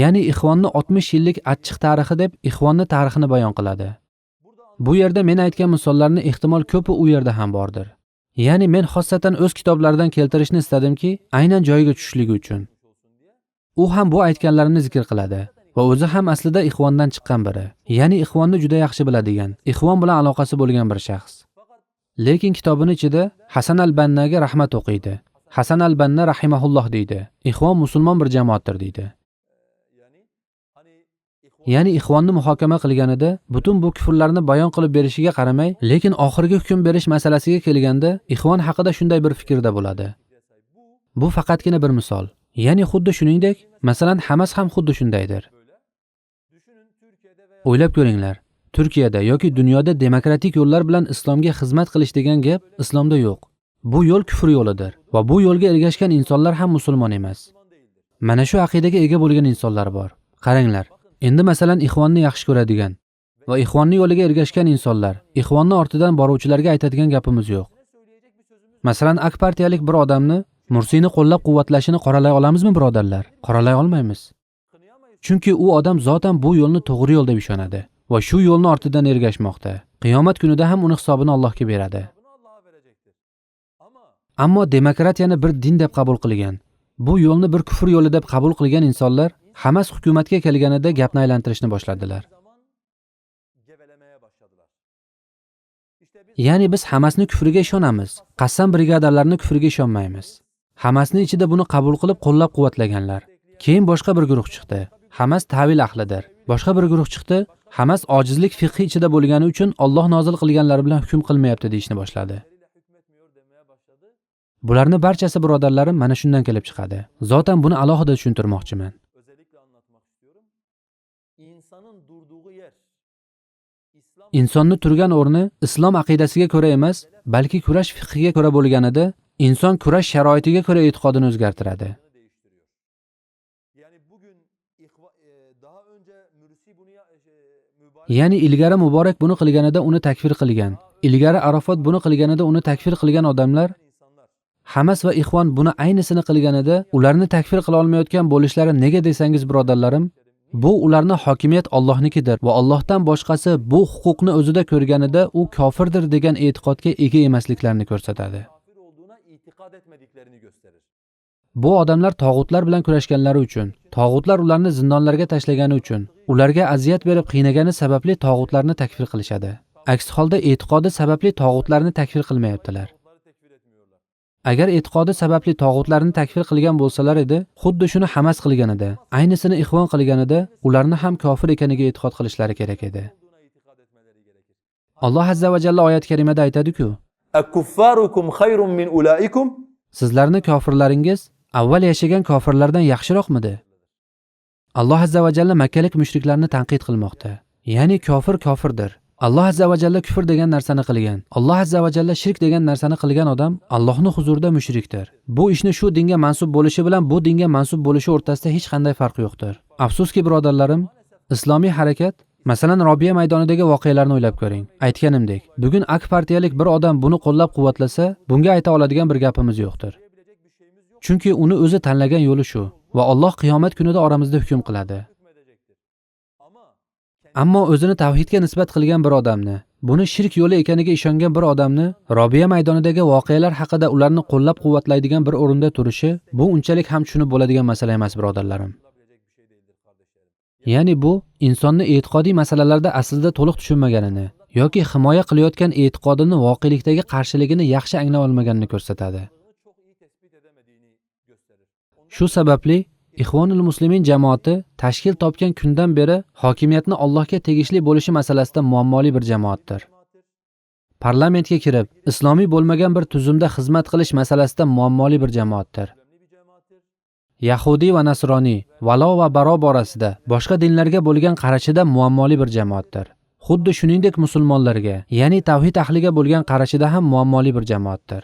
S2: Ya'ni Ixvonni 60 yillik achchiq tarixi deb Ixvonni tarixini bayon qiladi. Bu yerda men aytgan misollarni ehtimol ko'pi u yerda ham bordir. Ya'ni men xossatan o'z kitoblaridan keltirishni istadimki, aynan joyiga tushishligi uchun. U ham bu aytganlarimni zikr qiladi va o'zi ham aslida Ixvondan chiqqan biri. Ya'ni Ixvonni juda yaxshi biladigan, Ixvon bilan aloqasi bo'lgan bir shaxs. Lekin kitobining ichida Hasan al-Bannaga rahmat o'qiydi. Hasan al-Banna rahimahulloh deydi. Ixvon musulmon bir jamoatdir deydi. Ya'ni Ixvonni muhokama qilganida butun bu kufrlarni bayon qilib berishiga qaramay, lekin oxirgi hukm berish masalasiga kelganda Ixvon haqida shunday bir fikrda bo'ladi. Bu faqatgina bir misol. Ya'ni xuddi shuningdek, masalan, Hamas ham xuddi shundaydir. O'ylab ko'ringlar. Turkiyada yoki dunyoda demokratik yo'llar bilan islomga xizmat qilish degan gap islomda yo'q. Bu yo'l kufr yo'lidir va bu yo'lga ergashgan insonlar ham musulmon emas. Mana shu aqidaga ega bo'lgan insonlar bor. Qaranglar, endi masalan Ixvonni yaxshi ko'radigan va Ixvonni yo'liga ergashgan insonlar, Ixvonni ortidan boruvchilarga aytadigan gapimiz yo'q. Masalan, AK partiyalik bir odamni Mursiyni qo'llab-quvvatlashini qoralay olamizmi, birodarlar? Qoralay olmaymiz. Chunki u odam zotan bu yo'lni to'g'ri yo'l deb ishonadi va shu yo'lni ortidan ergashmoqda. Qiyomat kunida ham uni hisobini Allohga beradi. Ammo demokratiyani bir din deb qabul qilgan, bu yo'lni bir kufr yo'li deb qabul qilgan insonlar Hamas hukumatga kelganida gapni aylantirishni boshladilar. Ya'ni biz Hamasni kufriga ishonamiz, Qassam brigadalarini kufriga ishonmaymiz. Hamasni ichida buni qabul qilib qo'llab-quvvatlaganlar. Keyin boshqa bir guruh chiqdi. Hamas ta'vil ahlidir. Boshqa bir guruh chiqdi. Hamas ojizlik fiqhi ichida bo'lgani uchun Alloh nozil qilganlari bilan hukm qilmayapti deyishni boshladi. Bularni barchasi birodarlarim mana shundan kelib chiqadi. Zotan buni alohida tushuntirmoqchiman. Insonni turgan o'rni islom aqidasiga ko'ra emas, balki kurash fiqhiga ko'ra bo'lganida, inson kurash sharoitiga ko'ra e'tiqodini o'zgartiradi. Ya'ni ilgari Muborak buni qilganida uni takfir qilgan, ilgari Arafat buni qilganida uni takfir qilgan odamlar Hamas va Ixvon buni aynisini qilganida ularni takfir qila olmayotgan bo'lishlari nega desangiz, birodarlarim, bu ularning hokimiyat Allohnikidir va Allohdan boshqasi bu huquqni o'zida ko'rganida u kofirdir degan e'tiqodga ega emasliklarini ko'rsatadi. Bu odamlar tog'utlar bilan kurashganlari uchun, tog'utlar ularni zindonlarga tashlagani uchun, ularga aziyat berib qiynagani sababli tog'utlarni takfir qilishadi. Aks holda e'tiqodi sababli tog'utlarni takfir qilmayaptilar. Agar e'tiqodi sababli tog'utlarni takfir qilgan bo'lsalar edi, xuddi shuni Hamas qilganida, aynisini Ixvon qilganida, ularni ham kofir ekaniga e'tiqod qilishlari kerak edi. Alloh azza va jalla oyat karimada aytadi-ku:
S1: "Akuffarukum khayrun min ulaikum?"
S2: Sizlarni kofirlaringiz avval yashagan kofirlardan yaxshiroqmidi? Alloh azza va jalla makkalik mushriklarni tanqid qilmoqda. Ya'ni kofir kofirdir. Alloh azza va jalla kufr degan narsani qilgan, Alloh azza va jalla shirk degan narsani qilgan odam Allohning huzurida mushrikdir. Bu ishni shu dinga mansub bo'lishi bilan bu dinga mansub bo'lishi o'rtasida hech qanday farq yo'qdir. Afsuski birodarlarim, islomiy harakat, masalan Robiya maydonidagi voqealarni o'ylab ko'ring. Aytganimdek, bugun AK partiyalik bir odam buni qo'llab-quvvatlasa, bunga ayta oladigan bir gapimiz yo'qdir. Chunki uni o'zi tanlagan yo'li shu va Alloh qiyomat kunida oramizda hukm qiladi. Ammo o'zini tavhidga nisbat qilgan bir odamni, buni shirk yo'li ekaniga ishongan bir odamni Robiya maydonidagi voqealar haqida ularni qo'llab-quvvatlaydigan bir o'rinda turishi, bu unchalik ham tushunib bo'ladigan masala emas, birodarlarim. Ya'ni bu insonni e'tiqodiy masalalarda aslida to'liq tushunmaganini yoki himoya qilayotgan e'tiqodini voqelikdagi qarshiligini yaxshi anglay olmaganini ko'rsatadi. Shu sababli Ixvonul Muslimin jamoati tashkil topgan kundan beri hokimiyatni Allohga tegishli bo'lishi masalasida muammoli bir jamoatdir. Parlamentga kirib, islomiy bo'lmagan bir tuzumda xizmat qilish masalasida muammoli bir jamoatdir. Yahudi va Nasroniy, valo va baro borasida boshqa dinlarga bo'lgan qarashida muammoli bir jamoatdir. Xuddi shuningdek musulmonlarga, ya'ni tavhid ahliga bo'lgan qarashida ham muammoli bir jamoatdir.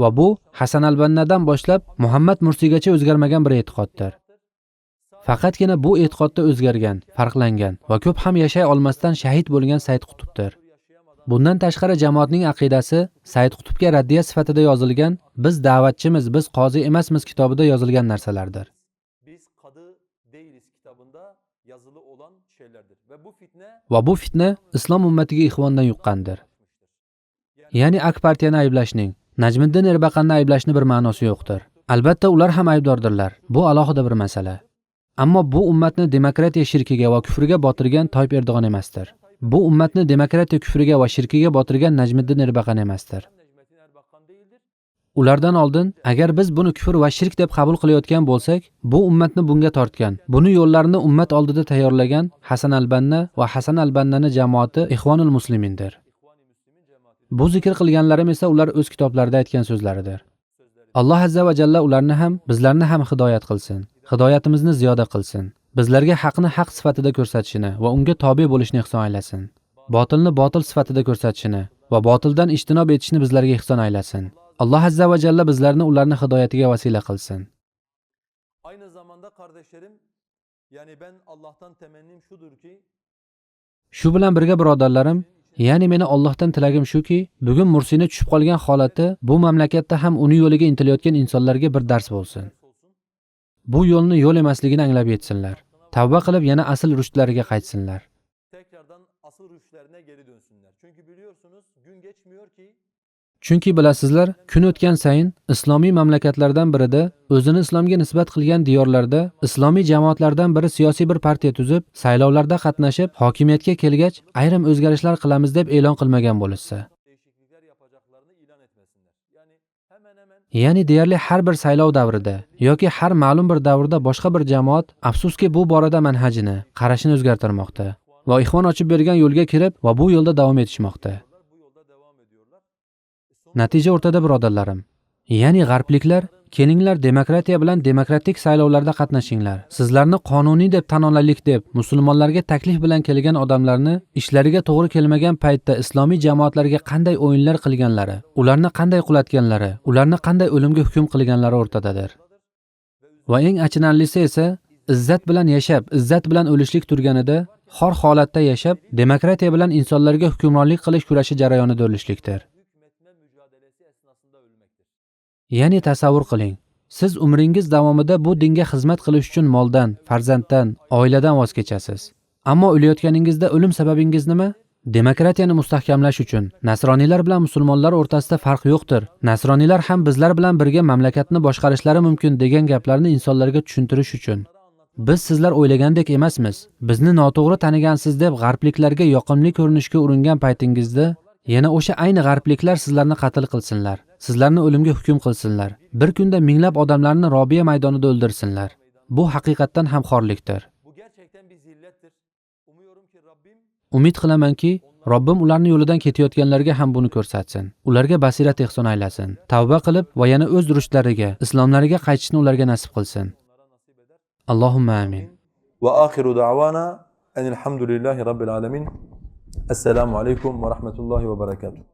S2: Va bu Hasan al-Bannadan boshlab Muhammad Mursiygacha o'zgarmagan bir e'tiqoddir. Faqatgina bu e'tiqodda o'zgargan, farqlangan va ko'p ham yashay olmasdan shahid bo'lgan Said Qutbdir. Bundan tashqari jamoatning aqidasi Said Qutbga raddiya sifatida yozilgan "Biz da'vatchimiz, biz qozi emasmiz" kitobida yozilgan narsalardir.
S1: Biz qadı değiliz kitabında yazılı olan şeylerdir.
S2: Va bu fitna islom ummatiga ixvondan yuqqandir. Ya'ni Ak partiyani ayblashning, Najmiddin Erbaqanni ayblashni bir ma'nosi yo'qdir. Albatta ular ham aybdordirlar. Bu alohida bir masala. Ammo bu ummatni demokratiya shirkiga va kufriga botirgan Toyib Erdo'g'on emasdir. Bu ummatni demokratiya kufriga va shirkiga botirgan Najmiddin Erbaqan emasdir. Ulardan oldin, agar biz buni kufr va shirk deb qabul qilayotgan bo'lsak, bu ummatni bunga tortgan, buni yo'llarini ummat oldida tayyorlagan Hasan al-Banna va Hasan al-Bannani jamoati Ixvonul Muslimindir. Bu zikr qilganlarim esa ular o'z kitoblarida aytgan so'zlaridir. Alloh azza va jalla ularni ham, bizlarni ham hidoyat qilsin. Hidoyatimizni ziyoda qilsin. Bizlarga haqni haq sifatida ko'rsatishini va unga tobe bo'lishni ihson aylasin. Botilni botil sifatida ko'rsatishini va botildan ijtinob etishni bizlarga ihson aylasin. Alloh azza va jalla bizlarni ularni hidoyatiga vasila qilsin.
S1: Aynı zamanda kardeşlerim, yani ben Allah'tan temennim şudur ki,
S2: Shu bilan birga birodarlarim, ya'ni meni Allohdan tilagim shuki, bugun Mursiyni tushib qolgan holati bu mamlakatda ham uni yo'liga intilayotgan insonlarga bir dars bo'lsin. Bu yo'lni yo'l emasligini anglab yetsinlar. Tavba qilib yana asl rushlariga qaytsinlar.
S1: tekrardan asıl rüştlerine geri dönsünler. Çünkü biliyorsunuz gün geçmiyor ki
S2: Chunki bilasizlar, kun o'tgan sayin islomiy mamlakatlardan birida o'zini islomga nisbat qilgan diyorlarda islomiy jamoatlardan biri siyosiy bir partiya tuzib, saylovlarda qatnashib, hokimiyatga kelgach, ayrim o'zgarishlar qilamiz deb e'lon qilmagan bo'lsa.
S1: değişiklikler yapacaklarını ilan etmesinler. Yani hemen
S2: Ya'ni deyarli har bir saylov davrida yoki har ma'lum bir davrda boshqa bir jamoat afsuski bu borada manhajini, qarashini o'zgartirmoqda va ixvon ochib bergan yo'lga kirib va bu yo'lda davom etishmoqda.
S1: bu yolda devam ediyorlar.
S2: Natija o'rtada birodarlarim. Ya'ni g'arbliklar, kelinglar demokratiya bilan demokratik saylovlarda qatnashinglar. Sizlarni qonuniy deb tan olaylik deb musulmonlarga taklif bilan kelgan odamlarni ishlariga to'g'ri kelmagan paytda islomiy jamoatlarga qanday o'yinlar qilganlari, ularni qanday qulatganlari, ularni qanday o'limga hukm qilganlari o'rtadadir. Va eng achinarlisi esa izzat bilan yashab, izzat bilan o'lishlik turganida xor holatda yashab, demokratiya bilan insonlarga hukmronlik qilish kurashi jarayonida o'lishlikdir.
S1: Hükmetme mücadelesi esnasında ölmektir.
S2: Ya'ni tasavvur qiling. Siz umringiz davomida bu dinga xizmat qilish uchun moldan, farzanddan, oiladan voz kechasiz. Ammo o'layotganingizda o'lim sababingiz nima? Demokratiyani mustahkamlash uchun. Nasroniylar bilan musulmonlar o'rtasida farq yo'qdir. Nasroniylar ham bizlar bilan birga mamlakatni boshqarishlari mumkin degan gaplarni insonlarga tushuntirish uchun. Biz sizlar o'ylagandek emasmiz. Bizni noto'g'ri tanigansiz deb g'arbliklarga yoqimli ko'rinishga uringan paytingizda yana o'sha ayni g'arbliklar sizlarni qatl qilsinlar. Sizlarni o'limga hukm qilsinlar. Bir kunda minglab odamlarni Robiya maydonida o'ldirsinlar. Bu haqiqatdan ham xorlikdir.
S1: Bu gerçekten bir zillettir. Umuyorum ki Rabbim
S2: Umid qilamanki, Robbim ularni yo'lidan ketayotganlarga ham buni ko'rsatsin. Ularga basirat ihson aylasin. Tavba qilib va yana o'z rushlariga, islomlariga qaytishni ularga nasib qilsin. Allohumma amin.
S1: ve ahiru da'vana enilhamdülillahi rabbil alemin. Esselamu aleyküm ve rahmetullahi ve berekatuhu.